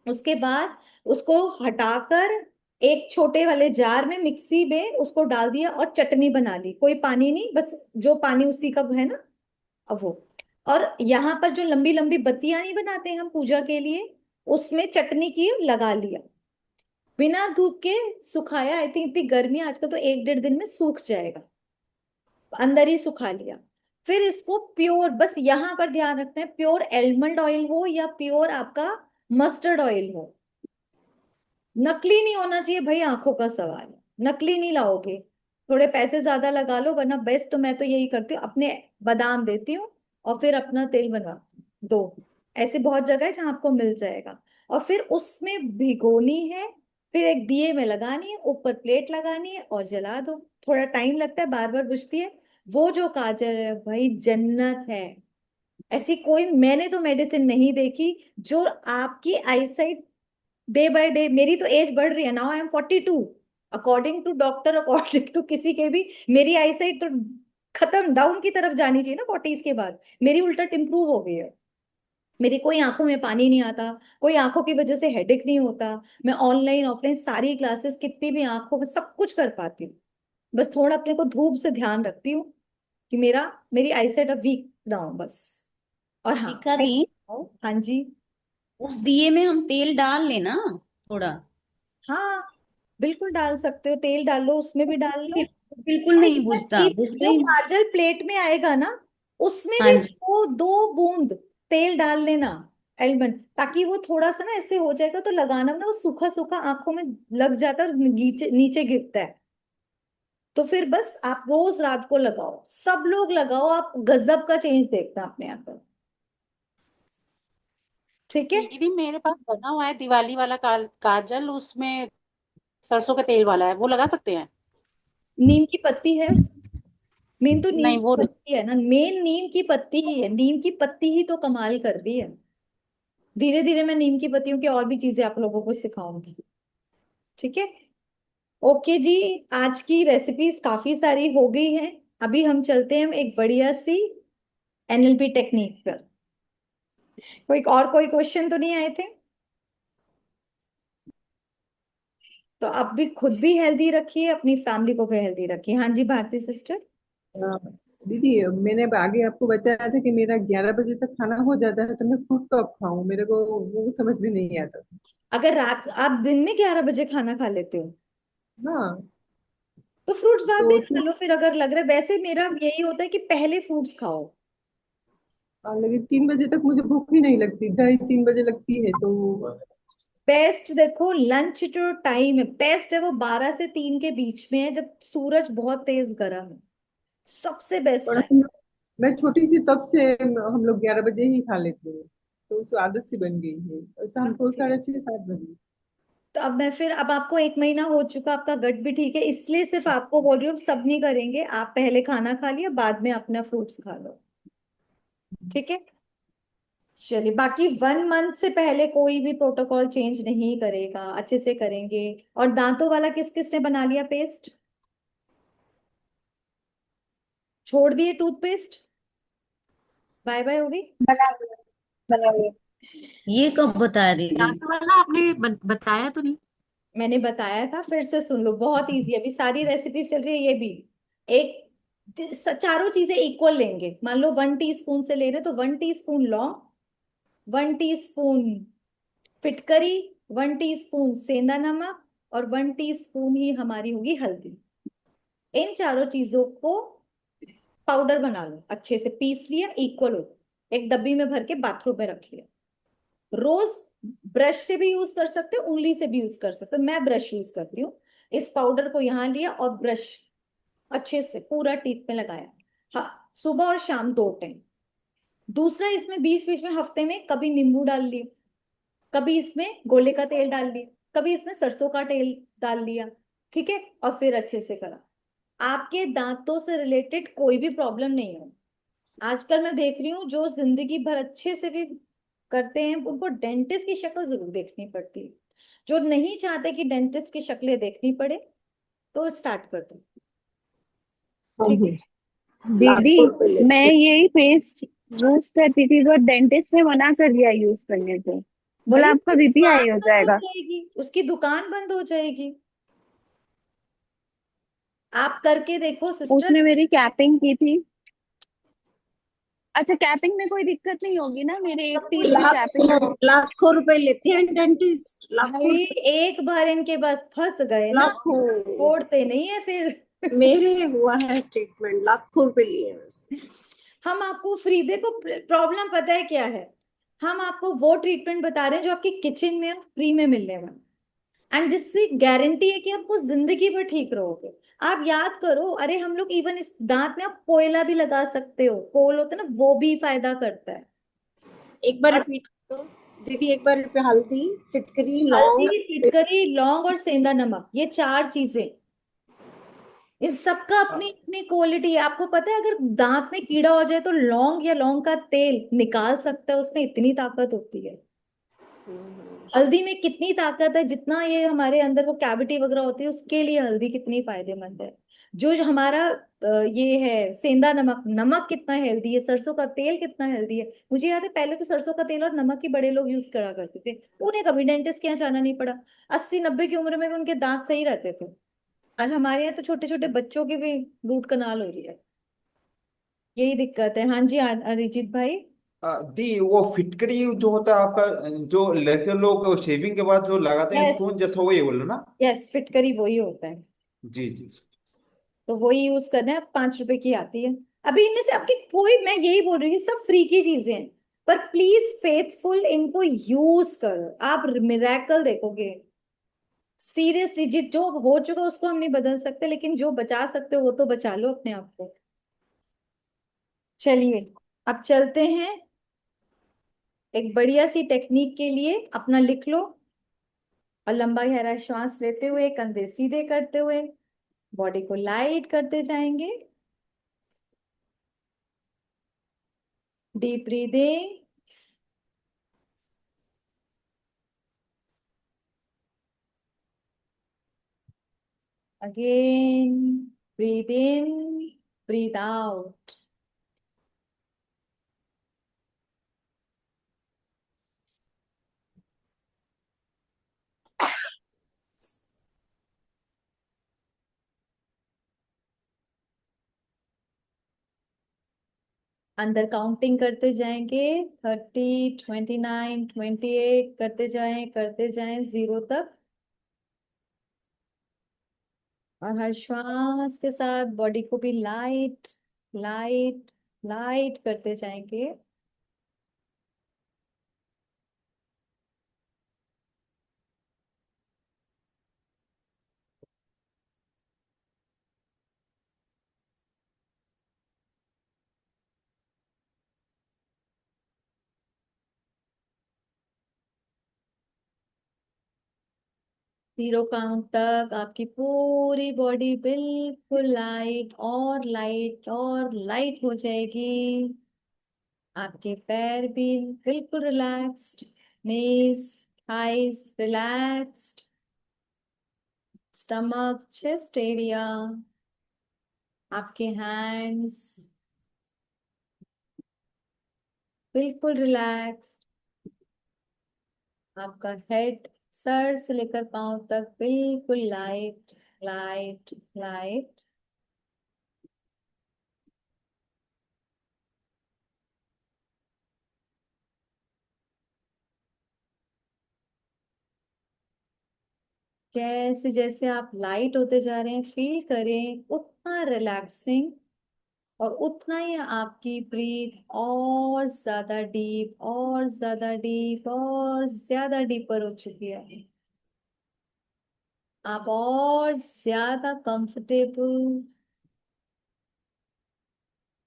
उसके बाद उसको हटाकर एक छोटे वाले जार में, मिक्सी में उसको डाल दिया और चटनी बना ली, कोई पानी नहीं, बस जो पानी उसी का है ना, अब वो। और यहाँ पर जो लंबी लंबी बत्तियां नहीं बनाते हैं हम पूजा के लिए, उसमें चटनी की लगा लिया, बिना धूप के सुखाया। आई थिंक इतनी गर्मी है आजकल, तो 1-1.5 दिन में सूख जाएगा, अंदर ही सुखा लिया। फिर इसको प्योर, बस यहाँ पर ध्यान रखना है, प्योर एलमंड ऑयल हो या प्योर आपका मस्टर्ड ऑयल हो, नकली नहीं होना चाहिए भाई, आंखों का सवाल है, नकली नहीं लाओगे। थोड़े पैसे ज्यादा लगा लो, वरना बेस्ट तो मैं तो यही करती हूँ, अपने बादाम देती हूँ और फिर अपना तेल बनवा दो, ऐसे बहुत जगह है जहां आपको मिल जाएगा। और फिर उसमें भिगोनी है, फिर एक दिए में लगानी है, ऊपर प्लेट लगानी है और जला दो। थोड़ा टाइम लगता है, बार बार बुझती है। वो जो काजल है भाई, जन्नत है। ऐसी कोई मैंने तो मेडिसिन नहीं देखी जो आपकी आईसाइट डे बाय डे, मेरी तो एज बढ़ रही है, now I am 42, according to doctor, according to किसी के भी, मेरी आईसाइट तो खत्म डाउन की तरफ जानी चाहिए ना 40s के बाद, मेरी उल्टा इम्प्रूव हो गई है। मेरी कोई आंखों में पानी नहीं आता, कोई आंखों की वजह से हेडेक नहीं होता। मैं ऑनलाइन ऑफलाइन सारी क्लासेस कितनी भी आंखों में सब कुछ कर पाती हूँ। बस थोड़ा अपने को धूप से ध्यान रखती हूँ कि मेरी आईसाइट अब वीक ना हो बस। और हाँ, शिखा दी, हाँ जी। उस दिए में हम तेल डाल लेना थोड़ा। हाँ, बिल्कुल डाल सकते हो, तेल डालो, उसमें भी डाल लो। बिल्कुल और नहीं बुझता, बुझता जो ही। काजल प्लेट में आएगा ना, उसमें हाँ भी जी। दो दो बूंद तेल डाल लेना, एलमंड, ताकि वो थोड़ा सा ना ऐसे हो जाएगा तो लगाना ना, वो सूखा सूखा आंखों में लग जाता है और नीचे नीचे गिरता है। तो फिर बस आप रोज रात को लगाओ, सब लोग लगाओ, आप गजब का चेंज देखना अपने आप पर। ठीक है। दीदी मेरे पास बना हुआ है दिवाली वाला काजल, उसमें सरसों का तेल वाला है, वो लगा सकते हैं? नीम की पत्ती है, मेन तो नीम नहीं की वो नहीं। पत्ती है ना, मेन नीम की पत्ती ही है, नीम की पत्ती ही तो कमाल कर रही है। धीरे धीरे मैं नीम की पत्तियों की और भी चीजें आप लोगों को सिखाऊंगी। ठीक है। ओके जी, आज की रेसिपीज काफी सारी हो गई हैं। अभी हम चलते हैं एक बढ़िया सी एनएलपी टेक्निक पर। कोई क्वेश्चन तो नहीं आए थे? तो आप भी खुद भी हेल्दी रखिए, अपनी फैमिली को भी हेल्दी रखिए। हाँ जी, भारती सिस्टर। हाँ, दीदी मैंने अब आगे आपको बताया था कि मेरा 11 बजे तक खाना हो जाता है, तो मैं फ्रूट कब खाऊं, मेरे को वो समझ में नहीं आता। अगर रात आप दिन में 11 बजे खाना खा लेते हो हाँ तो फ्रूट्स बाद में तो खा लो, फिर अगर लग रहा है, वैसे मेरा यही होता है कि पहले फ्रूट्स खाओ। लेकिन 3 बजे तक मुझे भूख ही नहीं लगती, 2:30-3 बजे लगती है तो। बेस्ट देखो, लंच जो टाइम है बेस्ट है वो 12 से 3 के बीच में है, जब सूरज बहुत तेज गर्म है, सबसे बेस्ट और टाइम। मैं छोटी सी तब से हम लोग 11 बजे ही खा लेते हैं, तो उस आदत सी बन गई है, और शाम को 6:30-7 बजे। तो अब आपको 1 महीना हो चुका, आपका गट भी ठीक है, इसलिए सिर्फ आपको बोल रही हूँ, सब नहीं करेंगे, आप पहले खाना खा लिया, बाद में अपना फ्रूट्स खा लो। ठीक है। चलिए, बाकी 1 मंथ से पहले कोई भी प्रोटोकॉल चेंज नहीं करेगा, अच्छे से करेंगे। और दांतों वाला किस किसने बना लिया पेस्ट? छोड़ दिए टूथपेस्ट? बाय बाय हो गई? बना लिया, बना लिया। ये कब बताया दीदी? दांत वाला आपने बताया तो नहीं। मैंने बताया था, फिर से सुन लो, बहुत इजी, अभी सारी रेसिपी चल रही है ये भी। एक चारों चीजें इक्वल लेंगे, मान लो 1 टीस्पून से ले रहे तो 1 टीस्पून लौंग, 1 टीस्पून फिटकरी, 1 टीस्पून सेंधा नमक, और 1 टीस्पून ही हमारी होगी हल्दी। इन चारों चीजों को पाउडर बना लो, अच्छे से पीस लिया, इक्वल हो, एक डब्बी में भर के बाथरूम में रख लिया। रोज ब्रश से भी यूज कर सकते हो, उंगली से भी यूज कर सकते हो, मैं ब्रश यूज करती हूँ। इस पाउडर को यहाँ लिया और ब्रश अच्छे से पूरा टीथ में लगाया। हाँ, सुबह और शाम 2 टाइम। दूसरा, इसमें बीच बीच में हफ्ते में कभी नींबू डाल लिए, कभी इसमें गोले का तेल डाल लिया, कभी इसमें सरसों का तेल डाल लिया। ठीक है, और फिर अच्छे से करा। आपके दांतों से रिलेटेड कोई भी प्रॉब्लम नहीं हो। आजकल मैं देख रही हूँ जो जिंदगी भर अच्छे से भी करते हैं, उनको डेंटिस्ट की शक्ल जरूर देखनी पड़ती है। जो नहीं चाहते कि डेंटिस्ट की शक्लें देखनी पड़े, तो स्टार्ट कर दो। ठीक है। दीदी लाखों रुपए मैं लेते हैं। यही पेस्ट यूज करती थी, तो डेंटिस्ट ने मना कर दिया यूज करने को, बोला भाई आपका उसकी बीपी दुकान हाई हो बंद हो जाएगा। जाएगी, उसकी दुकान बंद हो जाएगी। आप करके देखो सिस्टर। उसने मेरी कैपिंग की थी। अच्छा, कैपिंग में कोई दिक्कत नहीं होगी ना, मेरे एक टीथ में कैपिंग है। लाखों रुपए लेते हैं डेंटिस्ट, लाखों भाई रुपए। एक बार इनके बस फंस गए ना, लाखों। छोड़ते नहीं है फिर। मेरे हुआ है ट्रीटमेंट, लाखों रुपए लिए हैं उसने। हम आपको फ्री, देखो प्रॉब्लम पता है क्या है, हम आपको वो ट्रीटमेंट बता रहे हैं जो आपकी किचन में फ्री में मिलने वाला, एंड जिससे गारंटी है कि आपको जिंदगी भर ठीक रहोगे। आप याद करो, अरे हम लोग इवन इस दांत में आप कोयला भी लगा सकते हो, कोल होता है ना, वो भी फायदा करता है। एक बार और रिपीट करो दीदी, एक बार हल्दी, फिटकरी, लौंग। हल्दी, फिटकरी, लौंग और सेंधा नमक, ये 4 चीजें। इस सबका अपनी अपनी क्वालिटी है। आपको पता है अगर दांत में कीड़ा हो जाए तो लौंग या लौंग का तेल निकाल सकता है, उसमें इतनी ताकत होती है। हल्दी में कितनी ताकत है, जितना ये हमारे अंदर वो कैविटी वगैरह होती है उसके लिए हल्दी कितनी फायदेमंद है। जो हमारा ये है सेंधा नमक, नमक कितना हेल्दी है, सरसों का तेल कितना हेल्दी है। मुझे याद है पहले तो सरसों का तेल और नमक ही बड़े लोग यूज करा करते थे, उन्हें कभी डेंटिस्ट के यहाँ जाना नहीं पड़ा। 80-90 की उम्र में भी उनके दांत सही रहते थे। आज हमारे यहाँ तो छोटे छोटे बच्चों की भी रूट कनाल हो रही है। यही दिक्कत है। हाँ जी, अरिजीत भाई। दी वो फिटकरी जो होता है आपका, जो लड़के लोग शेविंग के बाद जो लगाते हैं यस, स्टोन जैसा, वही बोलो ना? यस, फिटकरी वही होता है। जी जी। तो वही यूज करना है, 5 रुपए की आती है। अभी इनमें से आपकी कोई, मैं यही बोल रही हूँ, ये सब फ्री की चीजें हैं, पर प्लीज फेथफुल इनको यूज करो, आप मिरेकल देखोगे। सीरियसली, जो हो चुका उसको हम नहीं बदल सकते, लेकिन जो बचा सकते हो वो तो बचा लो अपने आप को। चलिए, अब चलते हैं एक बढ़िया सी टेक्निक के लिए। अपना लिख लो, और लंबा गहरा श्वास लेते हुए, कंधे सीधे करते हुए, बॉडी को लाइट करते जाएंगे। Deep breathing, again, breathe in, breathe out. अंदर काउंटिंग करते जाएंगे, 30, 29, 28 करते जाएं 0 तक। और हर श्वास के साथ बॉडी को भी लाइट लाइट लाइट करते जाएंगे। जीरो काउंट तक आपकी पूरी बॉडी बिल्कुल लाइट और लाइट और लाइट हो जाएगी। आपके पैर भी बिल्कुल relaxed, knees, thighs relaxed, stomach, chest area, आपके हैंड्स बिल्कुल रिलैक्स, आपका हेड सर से लेकर पांव तक बिल्कुल लाइट लाइट लाइट। जैसे जैसे आप लाइट होते जा रहे हैं, फील करें उतना रिलैक्सिंग, और उतना ही आपकी ब्रीथ और ज्यादा डीप और ज्यादा डीप और ज्यादा डीपर हो चुकी है। आप और ज्यादा कंफर्टेबल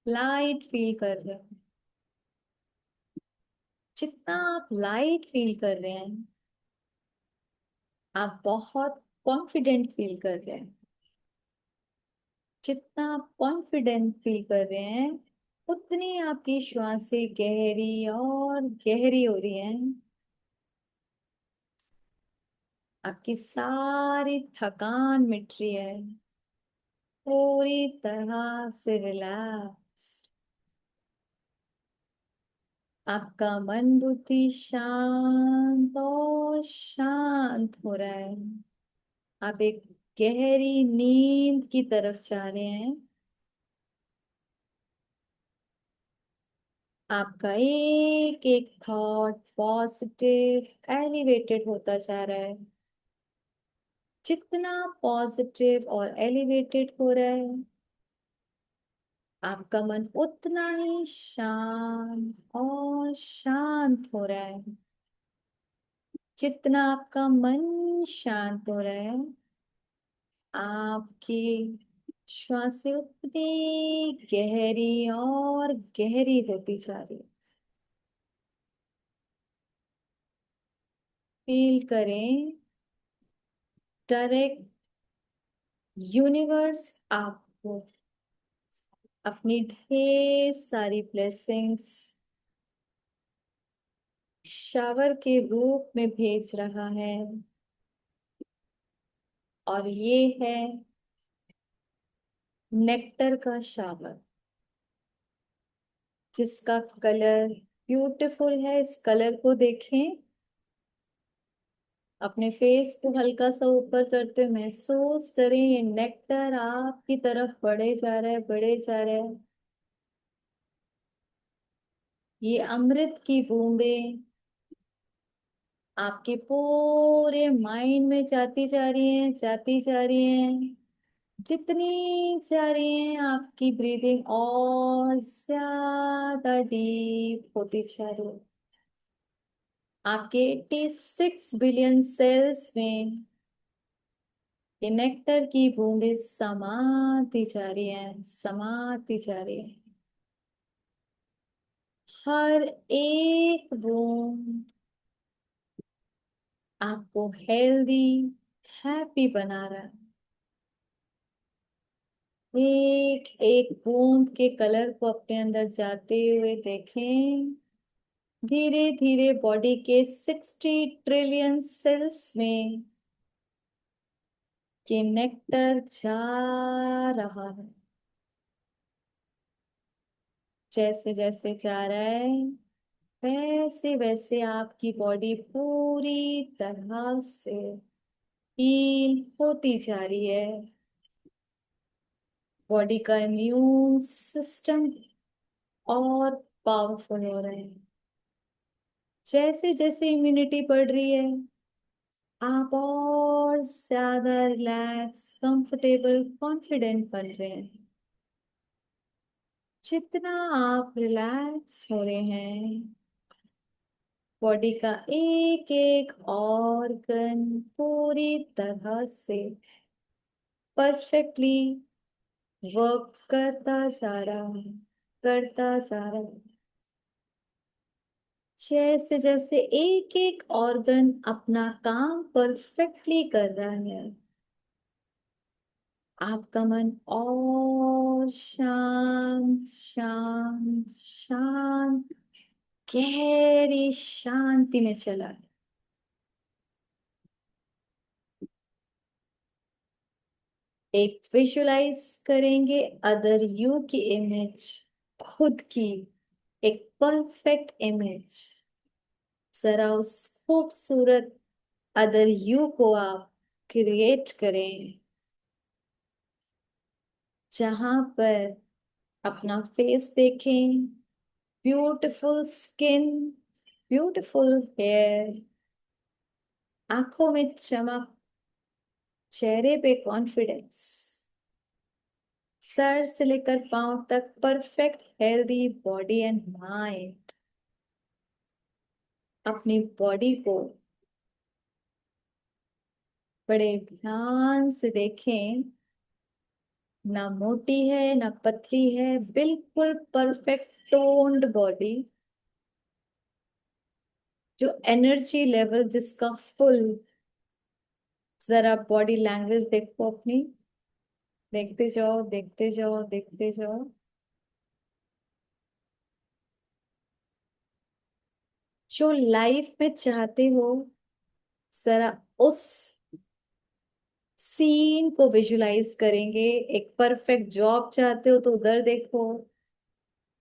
लाइट फील कर रहे हैं। जितना आप लाइट फील कर रहे हैं, आप बहुत कॉन्फिडेंट फील कर रहे हैं। जितना आप कॉन्फिडेंट फील कर रहे हैं, उतनी आपकी श्वासें गहरी और गहरी हो रही हैं। आपकी सारी थकान मिट रही है, पूरी तरह से रिलैक्स। आपका मन बुद्धि शांत और शांत हो रहा है। आप एक गहरी नींद की तरफ जा रहे हैं। आपका एक एक थॉट पॉजिटिव एलिवेटेड होता जा रहा है। जितना पॉजिटिव और एलिवेटेड हो रहा है, आपका मन उतना ही शांत और शांत हो रहा है। जितना आपका मन शांत हो रहा है, आपकी श्वासें उतनी गहरी और गहरी होती जा रही है। फील करें डायरेक्ट यूनिवर्स आपको अपनी ढेर सारी ब्लेसिंग्स शावर के रूप में भेज रहा है। और ये है नेक्टर का शावर, जिसका कलर ब्यूटीफुल है। इस कलर को देखें, अपने फेस को हल्का सा ऊपर करते हुए महसूस करें ये नेक्टर आपकी तरफ बढ़े जा रहा है, बढ़े जा रहा है। ये अमृत की बूंदें आपके पूरे माइंड में जाती जा रही हैं, जाती जा रही हैं। जितनी जा रही हैं आपकी ब्रीदिंग और ज्यादा डीप होती जा रही है। आपके 86 बिलियन सेल्स में ये नेक्टर की बूंदें समाती जा रही हैं, समाती जा रही हैं। हर एक बूंद आपको हेल्दी, हैप्पी बना रहा है। एक एक बूंद के कलर को अपने अंदर जाते हुए देखें। धीरे धीरे बॉडी के 60 ट्रिलियन सेल्स में ये नेक्टर जा रहा है। जैसे जैसे जा रहा है वैसे वैसे आपकी बॉडी पूरी तरह से हील होती जा रही है। बॉडी का इम्यून सिस्टम और पावरफुल हो रहा है। जैसे जैसे इम्यूनिटी बढ़ रही है आप और ज्यादा रिलैक्स, कंफर्टेबल, कॉन्फिडेंट बन रहे हैं। जितना आप रिलैक्स हो रहे हैं बॉडी का एक एक ऑर्गन पूरी तरह से परफेक्टली वर्क करता जा रहा है, करता जा रहा है। जैसे जैसे एक एक ऑर्गन अपना काम परफेक्टली कर रहा है आपका मन और शांत शांत शांत गहरी शांति में चला है। एक विजुलाइज करेंगे अदर यू की इमेज, खुद की एक परफेक्ट इमेज। जरा उस खूबसूरत अदर यू को आप क्रिएट करें, जहां पर अपना फेस देखें, ब्यूटीफुल स्किन, ब्यूटीफुल हेयर, आंखों में चमक, चेहरे पे कॉन्फिडेंस, सर से लेकर पांव तक perfect healthy body and mind. अपनी बॉडी को बड़े ध्यान से देखें, ना मोटी है ना पतली है, बिल्कुल परफेक्ट टोन्ड बॉडी। जो एनर्जी लेवल जिसका फुल। जरा बॉडी लैंग्वेज देखो अपनी, देखते जाओ, देखते जाओ, देखते जाओ। जो लाइफ में चाहते हो जरा उस सीन को विजुलाइज करेंगे। एक परफेक्ट जॉब चाहते हो तो उधर देखो।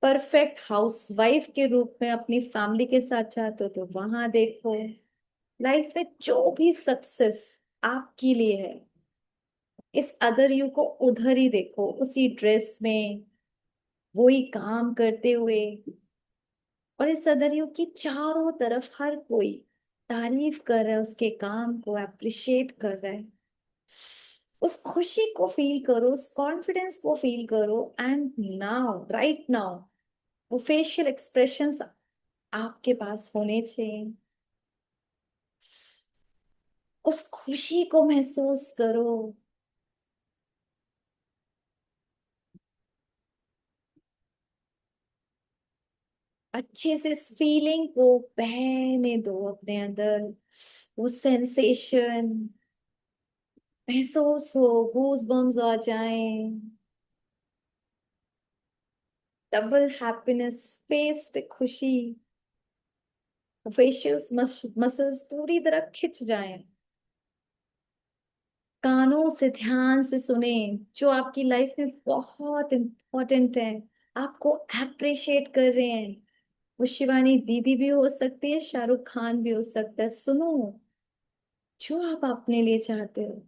परफेक्ट हाउसवाइफ के रूप में अपनी फैमिली के साथ चाहते हो तो वहां देखो। लाइफ में जो भी सक्सेस आपके लिए है इस अदर यू को उधर ही देखो, उसी ड्रेस में, वही काम करते हुए। और इस अदर यू की चारों तरफ हर कोई तारीफ कर रहा है, उसके काम को अप्रिशिएट कर रहा है। उस खुशी को फील करो, उस कॉन्फिडेंस को फील करो। एंड नाउ, राइट नाउ, वो फेशियल एक्सप्रेशंस आपके पास होने चाहिए। उस खुशी को महसूस करो। अच्छे से इस फीलिंग को बहने दो अपने अंदर, वो सेंसेशन महसूस हो, गूज बम्स आ जाएं, डबल हैप्पीनेस, फेस पे खुशी, फेशियल मसल्स पूरी तरह खिंच जाएं। कानों से ध्यान से सुने जो आपकी लाइफ में बहुत इम्पोर्टेंट है, आपको अप्रिशिएट कर रहे हैं। वो शिवानी दीदी भी हो सकती है, शाहरुख खान भी हो सकता है। सुनो जो आप अपने लिए चाहते हो।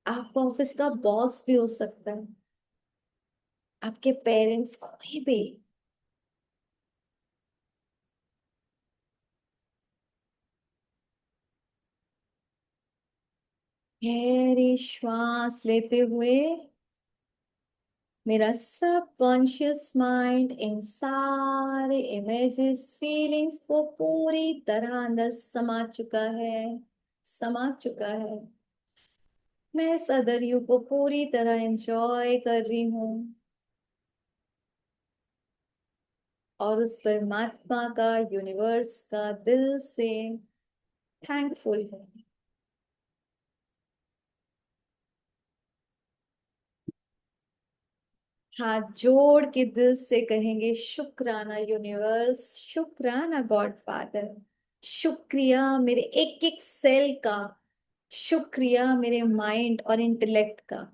आप ऑफिस का बॉस भी हो सकता है, आपके पेरेंट्स, कोई भी। गहरी श्वास लेते हुए मेरा सब कॉन्शियस माइंड इन सारे इमेजेस फीलिंग्स को पूरी तरह अंदर समा चुका है, समा चुका है। मैं सदरियु को पूरी तरह एंजॉय कर रही हूँ और उस परमात्मा का, यूनिवर्स का दिल से थैंकफुल हूँ। हाथ जोड़ के दिल से कहेंगे शुक्राना यूनिवर्स, शुक्राना गॉड फादर, शुक्रिया मेरे एक एक सेल का, शुक्रिया मेरे माइंड और इंटेलेक्ट का,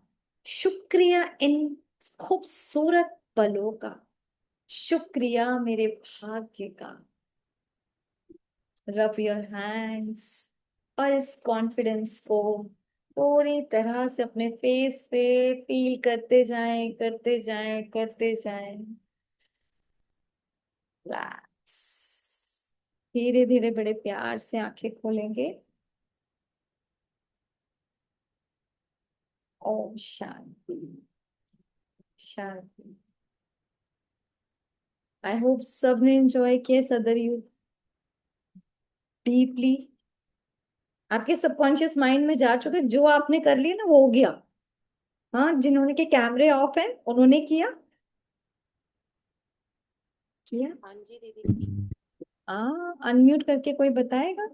शुक्रिया इन खूबसूरत पलों का, शुक्रिया मेरे भाग्य का। रब योर हैंड्स और इस कॉन्फिडेंस को पूरी तरह से अपने फेस पे फील करते जाएं, करते जाएं, करते जाएं। रिलैक्स। धीरे धीरे बड़े प्यार से आंखें खोलेंगे। ओम शांति, शांति। आई होप सबने एंजॉय किया सदर यू डीपली। आपके सबकॉन्शियस माइंड में जा चुके, जो आपने कर लिया ना वो हो गया। हाँ, जिन्होंने के कैमरे ऑफ है उन्होंने किया, किया। हाँ जी दीदी। अनम्यूट करके कोई बताएगा?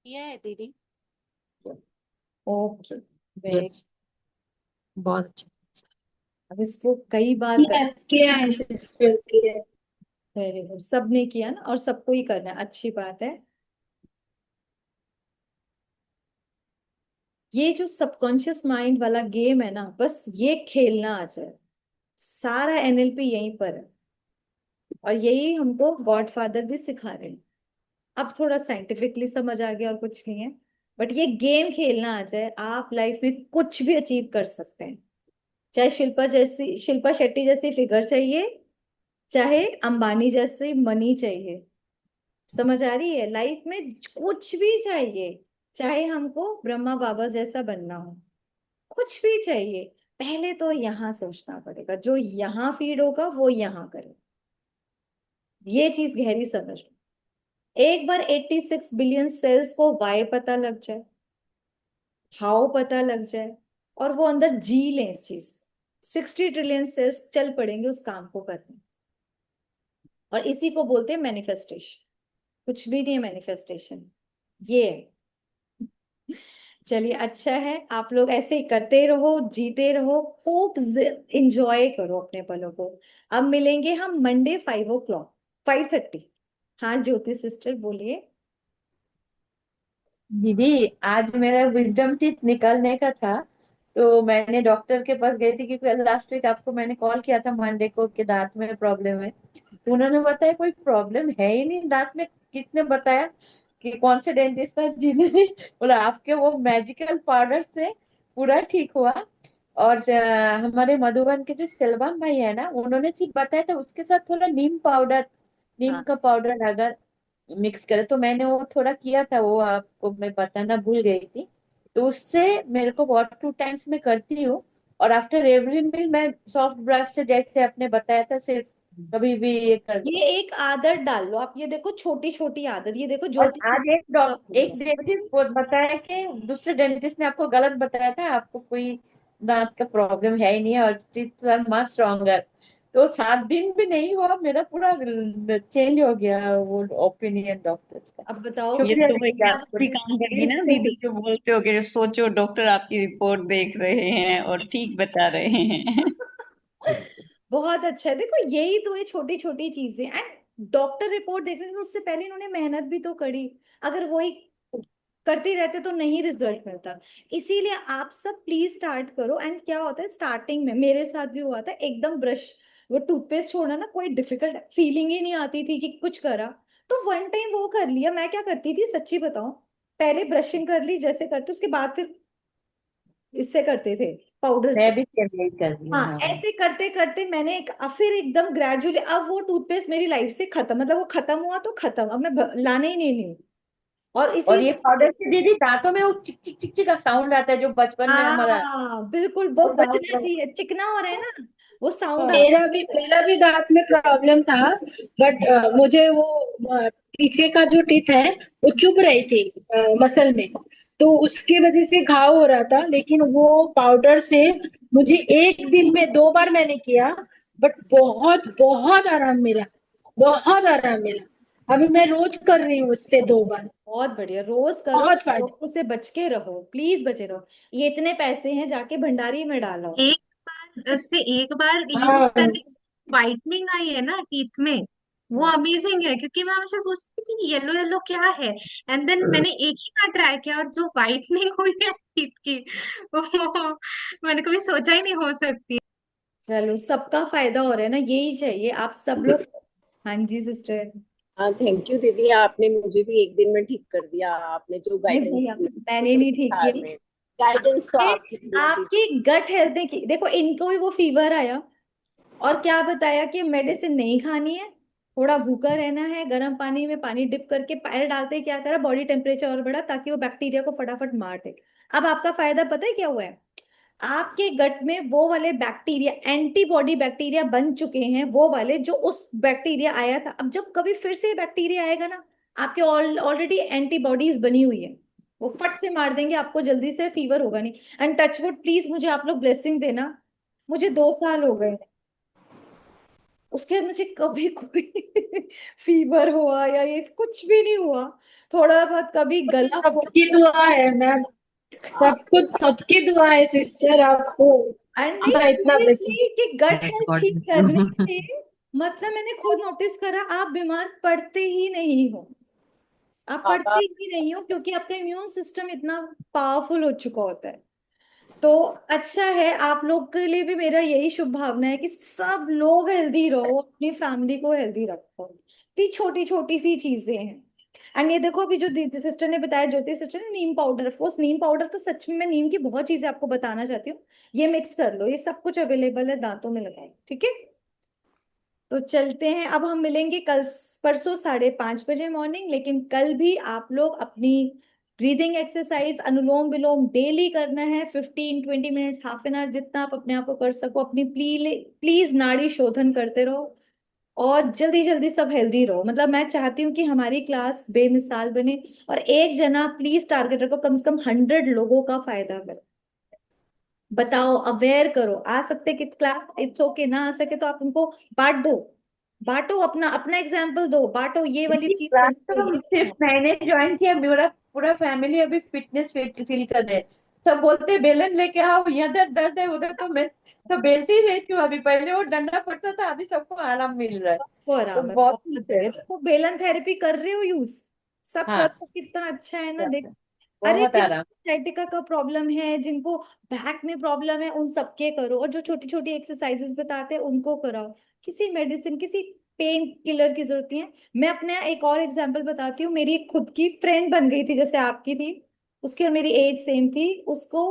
किया है दीदी। Okay, very. यस, बहुत अच्छा। अब इसको कई बार कर। किया है सिस्टर, किया है। वेरी गुड, सबने किया ना, और सबको ही करना है, अच्छी बात है। ये जो सबकॉन्शियस माइंड वाला गेम है ना, बस ये खेलना आ जाए, सारा एनएलपी यहीं पर है। और यही हमको गॉड फादर भी सिखा रहे हैं। अब थोड़ा साइंटिफिकली समझ आ गया और कुछ नहीं है, बट ये गेम खेलना आ जाए, आप लाइफ में कुछ भी अचीव कर सकते हैं। चाहे शिल्पा शेट्टी जैसी फिगर चाहिए, चाहे अंबानी जैसी मनी चाहिए। समझ आ रही है? लाइफ में कुछ भी चाहिए, चाहे हमको ब्रह्मा बाबा जैसा बनना हो, कुछ भी चाहिए। पहले तो यहाँ सोचना पड़ेगा, जो यहाँ फीड होगा वो यहाँ करे। ये चीज गहरी समझ लो। एक बार 86 बिलियन सेल्स को वाई पता लग जाए, हाउ पता लग जाए, और वो अंदर जी लें इस चीज को, 60 ट्रिलियन सेल्स चल पड़ेंगे उस काम को करने। और इसी को बोलते हैं मैनिफेस्टेशन। कुछ भी नहीं है मैनिफेस्टेशन, ये है। चलिए, अच्छा है, आप लोग ऐसे ही करते रहो, जीते रहो, खूब इंजॉय करो अपने पलों को। अब मिलेंगे हम मंडे 5 o'clock, 5:30। हाँ ज्योति सिस्टर बोलिए। दीदी, आज मेरा विजडम टीथ निकालने का था, तो मैंने डॉक्टर के पास गई थी, क्योंकि लास्ट वीक आपको मैंने कॉल किया था मंडे को कि दांत में प्रॉब्लम है। तो उन्होंने बताया कोई प्रॉब्लम है ही नहीं दांत में। किसने बताया? कि कौन से डेंटिस्ट था जिन्होंने बोला आपके वो मैजिकल पाउडर से पूरा ठीक हुआ। और हमारे मधुबन के जो सेलवान भाई है ना, उन्होंने सिर्फ बताया था उसके साथ थोड़ा नीम पाउडर, नीम हाँ, का पाउडर अगर मिक्स करे, तो मैंने वो थोड़ा किया था, वो आपको मैं बताना भूल गई थी। तो उससे मेरे को बहुत 2 टाइम्स में करती हूँ। और आफ्टर एवरी मील मैं सॉफ्ट ब्रश से, जैसे आपने बताया था, सिर्फ कभी भी ये कर दो। ये एक आदत डाल लो आप, ये देखो छोटी छोटी आदत, ये देखो और ज्योति आज एक डेंटिस्ट बताया कि दूसरे डेंटिस्ट ने आपको गलत बताया था, आपको कोई दांत का प्रॉब्लम है ही नहीं है और टीथ आर मच स्ट्रॉन्गर। तो 7 दिन भी नहीं हुआ, मेरा पूरा चेंज हो गया वो ओपिनियन डॉक्टर्स का। अब बताओ ये शुक्रिया तो दीदी वही आपको। आपकी काम कर दी ना दीदी, जो बोलते हो कि सोचो डॉक्टर आपकी रिपोर्ट देख रहे हैं और ठीक बता रहे हैं। बहुत अच्छा है, देखो यही तो है छोटी छोटी चीजें। एंड डॉक्टर रिपोर्ट देख रहे थे, उससे पहले इन्होंने मेहनत भी तो करी। अगर वही करते रहते तो नहीं रिजल्ट मिलता। इसीलिए आप सब प्लीज स्टार्ट करो। एंड क्या होता है, स्टार्टिंग में मेरे साथ भी हुआ था, एकदम ब्रश वो टूथपेस्ट छोड़ना ना कोई डिफिकल्ट फीलिंग ही नहीं आती थी कि कुछ करा। तो वन टाइम वो कर लिया। मैं क्या करती थी सच्ची बताऊं, पहले ब्रशिंग कर ली जैसे करते, उसके बाद फिर इससे करते थे, पाउडर मैं से। भी सेम यही कर रही हूँ, हाँ, हाँ। ऐसे करते करते मैंने एक फिर एकदम ग्रेजुअली अब वो टूथपेस्ट मेरी लाइफ से खत्म, मतलब वो खत्म हुआ तो खत्म, अब मैं लाने ही नहीं हूँ। और इसी और ये पाउडर से दीदी दांतों में वो चिक चिक चिक चिक का साउंड आता है, जो बचपन में हमारा हाँ बिल्कुल, वो वो बचना साउंड। चाहिए, चिकना हो रहा है ना, वो साउंड हाँ। आता मेरा भी दांत में प्रॉब्लम था। बट मुझे वो पीछे का जो टीथ है वो चुभ रही थी मसल में, तो उसकी वजह से घाव हो रहा था। लेकिन वो पाउडर से मुझे एक दिन में 2 बार मैंने किया, बट बहुत बहुत आराम मिला, बहुत आराम मिला। अभी मैं रोज कर रही हूँ उससे 2 बार। बहुत बढ़िया, रोज करो, बहुत फायदा। डॉक्टर से बच के रहो, प्लीज बचे रहो। ये इतने पैसे हैं, जाके भंडारी में डालो। एक बार से एक बार यूज हाँ करने की वाइटनिंग आई है ना टीथ में, वो अमेजिंग है। क्योंकि मैं हमेशा सोचती थी कि येलो येलो क्या है, एंड देन मैंने एक ही बार ट्राई किया और जो वाइटनिंग हुई है टीथ की, वो मैंने कभी सोचा ही नहीं हो सकती। चलो, सबका फायदा हो रहा है ना, यही चाहिए आप सब लोग। हाँ जी सिस्टर। हाँ, थैंक यू दीदी, आपने मुझे भी एक दिन में ठीक कर दिया। आपने जो नहीं गाइडेंस भैया, दी मैंने नहीं ठीक किया। गाइडेंस तो ये आपकी थी ना दीदी। आपकी गट हेल्थ की देखो, इनको भी वो फीवर आया और क्या बताया कि मेडिसिन नहीं खानी है, थोड़ा भूखा रहना है, गर्म पानी में पानी डिप करके पैर डालते ही क्या करा, बॉडी टेम्परेचर और बढ़ा ताकि वो बैक्टीरिया को फटाफट मार दे। अब आपका फायदा पता है क्या हुआ है, आपके गट में वो वाले बैक्टीरिया, एंटीबॉडी बैक्टीरिया बन चुके हैं, वो वाले जो उस बैक्टीरिया आया था। अब जब कभी फिर से बैक्टीरिया आएगा ना, आपके ऑलरेडी एंटीबॉडीज बनी हुई है, वो फट से मार देंगे आपको, जल्दी से फीवर होगा नहीं। एंड टचवुड प्लीज मुझे आप लोग ब्लेसिंग देना, मुझे 2 साल हो गए, उसके बाद मुझे कभी कोई फीवर हुआ या ये कुछ भी नहीं हुआ। थोड़ा बहुत कभी गला सबकी दुआ है मैम, सब कुछ सबकी दुआ है सिस्टर आपको। एंड नहीं, इतना ब्लेसिंग। सीरियसली कि गट Yes, हेल्थ God ठीक bless करने you. से मतलब मैंने खुद नोटिस करा, आप बीमार पड़ते ही नहीं हो, आप अब पढ़ते आप ही नहीं हो, क्योंकि आपका इम्यून सिस्टम इतना पावरफुल हो चुका होता है। तो अच्छा है, आप लोग के लिए भी मेरा यही शुभ भावना है कि सब लोग हेल्दी रहो, अपनी फैमिली को हेल्दी रखो। इतनी छोटी छोटी सी चीजें हैं। एंड ये देखो, अभी जो दीदी सिस्टर ने बताया, ज्योति सिस्टर ने, नीम पाउडर, ऑफकोर्स नीम पाउडर तो सच में, मैं नीम की बहुत चीजें आपको बताना चाहती हूँ। ये मिक्स कर लो, ये सब कुछ अवेलेबल है, दांतों में लगाओ, ठीक है। तो चलते हैं, अब हम मिलेंगे कल परसों 5:30 बजे मॉर्निंग। लेकिन कल भी आप लोग अपनी ब्रीदिंग एक्सरसाइज, अनुलोम विलोम डेली करना है, 15-20 मिनट्स, हाफ एन आवर, जितना आप अपने आप को कर सको। अपनी प्लीज नाड़ी शोधन करते रहो और जल्दी जल्दी सब हेल्दी रहो। मतलब मैं चाहती हूँ कि हमारी क्लास बेमिसाल बने, और एक जना प्लीज टारगेट रखो, कम से कम 100 लोगों का फायदा करो। बताओ, अवेयर करो, आ सकते कि क्लास, इट्स ओके, ना आ सके तो आप उनको बांट दो, बांटो, अपना अपना एग्जाम्पल दो, बांटो, ये वाली चीज क्लास करो, तो ये सिर्फ करो। मैंने ज्वाइन किया, मेरा पूरा फैमिली अभी फिटनेस फील कर रहे हैं। सब बोलते बेलन लेके आओ, इधर दर्द है उधर, तो मैं तो बेलती ही रहती हूँ। अभी पहले वो डंडा पड़ता था, अभी सबको आराम मिल रहा है, सबको तो आराम है, बहुत बहुत खुश है। बढ़िया। देखो बेलन थेरेपी कर रहे हो यूज, सब हाँ, करो, कितना अच्छा है ना, देख। अरे बहुत जिनको आराम। sciatica का प्रॉब्लम है, जिनको बैक में प्रॉब्लम है, उन सबके करो। और जो छोटी छोटी एक्सरसाइजेस बताते हैं उनको कराओ। किसी मेडिसिन, किसी पेन किलर की जरूरत नहीं है। मैं अपने एक और एग्जांपल बताती हूँ, मेरी एक खुद की फ्रेंड बन गई थी, जैसे आपकी थी, उसकी और मेरी एज सेम थी। उसको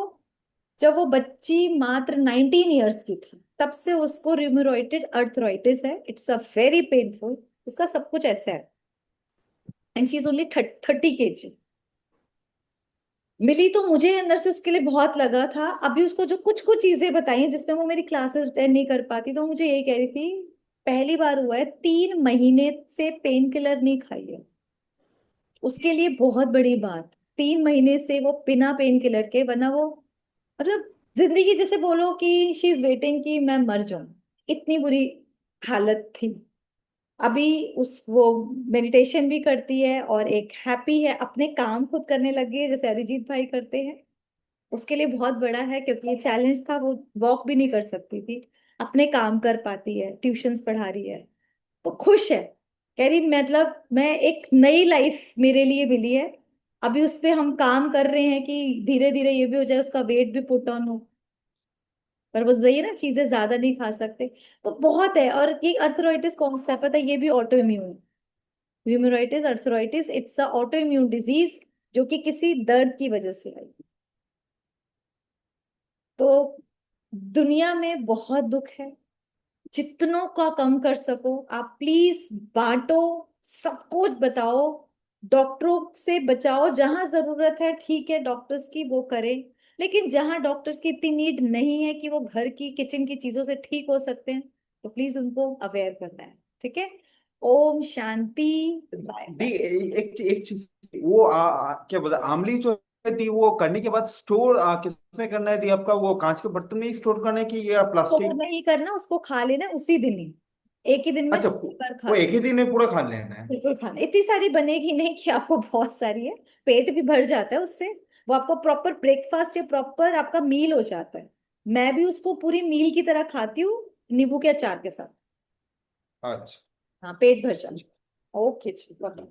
जब वो बच्ची मात्र 19 ईयर्स की थी, तब से उसको रूमेटॉइड अर्थराइटिस है, इट्स अ वेरी पेनफुल, उसका सब कुछ ऐसा है। And she is only 30 kg। मिली तो मुझे अंदर से उसके लिए बहुत लगा था। अभी उसको जो कुछ कुछ चीजें बताई हैं जिसमें वो मेरी क्लासेस अटेंड नहीं कर पाती, तो मुझे यही कह रही थी, पहली बार हुआ है, 3 महीने से पेन किलर नहीं खाई है, उसके लिए बहुत बड़ी बात। 3 महीने से वो बिना पेन किलर के, वरना वो मतलब जिंदगी जैसे बोलो कि शी इज वेटिंग कि मैं मर जाऊं, इतनी बुरी हालत थी। अभी उस वो मेडिटेशन भी करती है और एक हैप्पी है, अपने काम खुद करने लगी है जैसे अरिजीत भाई करते हैं। उसके लिए बहुत बड़ा है, क्योंकि ये चैलेंज था, वो वॉक भी नहीं कर सकती थी, अपने काम कर पाती है, ट्यूशंस पढ़ा रही है, तो खुश है। कह रही मतलब मैं एक नई लाइफ मेरे लिए मिली है। अभी उस पे हम काम कर रहे हैं कि धीरे धीरे ये भी हो जाए, उसका वेट भी पुट ऑन हो, पर बस वही है ना, चीजें ज्यादा नहीं खा सकते। तो बहुत है। और ये अर्थराइटिस कौन सा है पता है? ये भी ऑटो इम्यून, ह्यूमेराइटिस arthritis, it's a auto immune disease, जो कि किसी दर्द की वजह से आई। तो दुनिया में बहुत दुख है, जितनों का कम कर सको आप प्लीज बांटो, सबको बताओ, डॉक्टरों से बचाओ, जहां जरूरत है ठीक है डॉक्टर्स की वो करें, लेकिन जहां डॉक्टर्स की इतनी नीड नहीं है कि वो घर की किचन की चीजों से ठीक हो सकते हैं, तो प्लीज उनको अवेयर करना है। ठीक है। ओम शांति। बाय दी बाय। एक चीज, वो क्या बोलते हैं, आमली जो है दी, वो करने के बाद स्टोर किसमें करना है दी? आपका वो कांच के बर्तन में ही स्टोर करना है कि या स्टोर प्लास्टिक? नहीं करना, उसको खा लेना उसी दिन ही, एक ही दिन में अच्छा, 4 बार खा वो लो। एक ही दिन में पूरा खा लेना है? बिल्कुल खाना, इतनी सारी बनेगी नहीं कि आपको बहुत सारी है, पेट भी भर जाता है उससे। वो आपको प्रॉपर ब्रेकफास्ट या प्रॉपर आपका मील हो जाता है। मैं भी उसको पूरी मील की तरह खाती हूँ, नींबू के अचार के साथ। अच्छा। हाँ, पेट भर जाता है। ओके जी, बाय।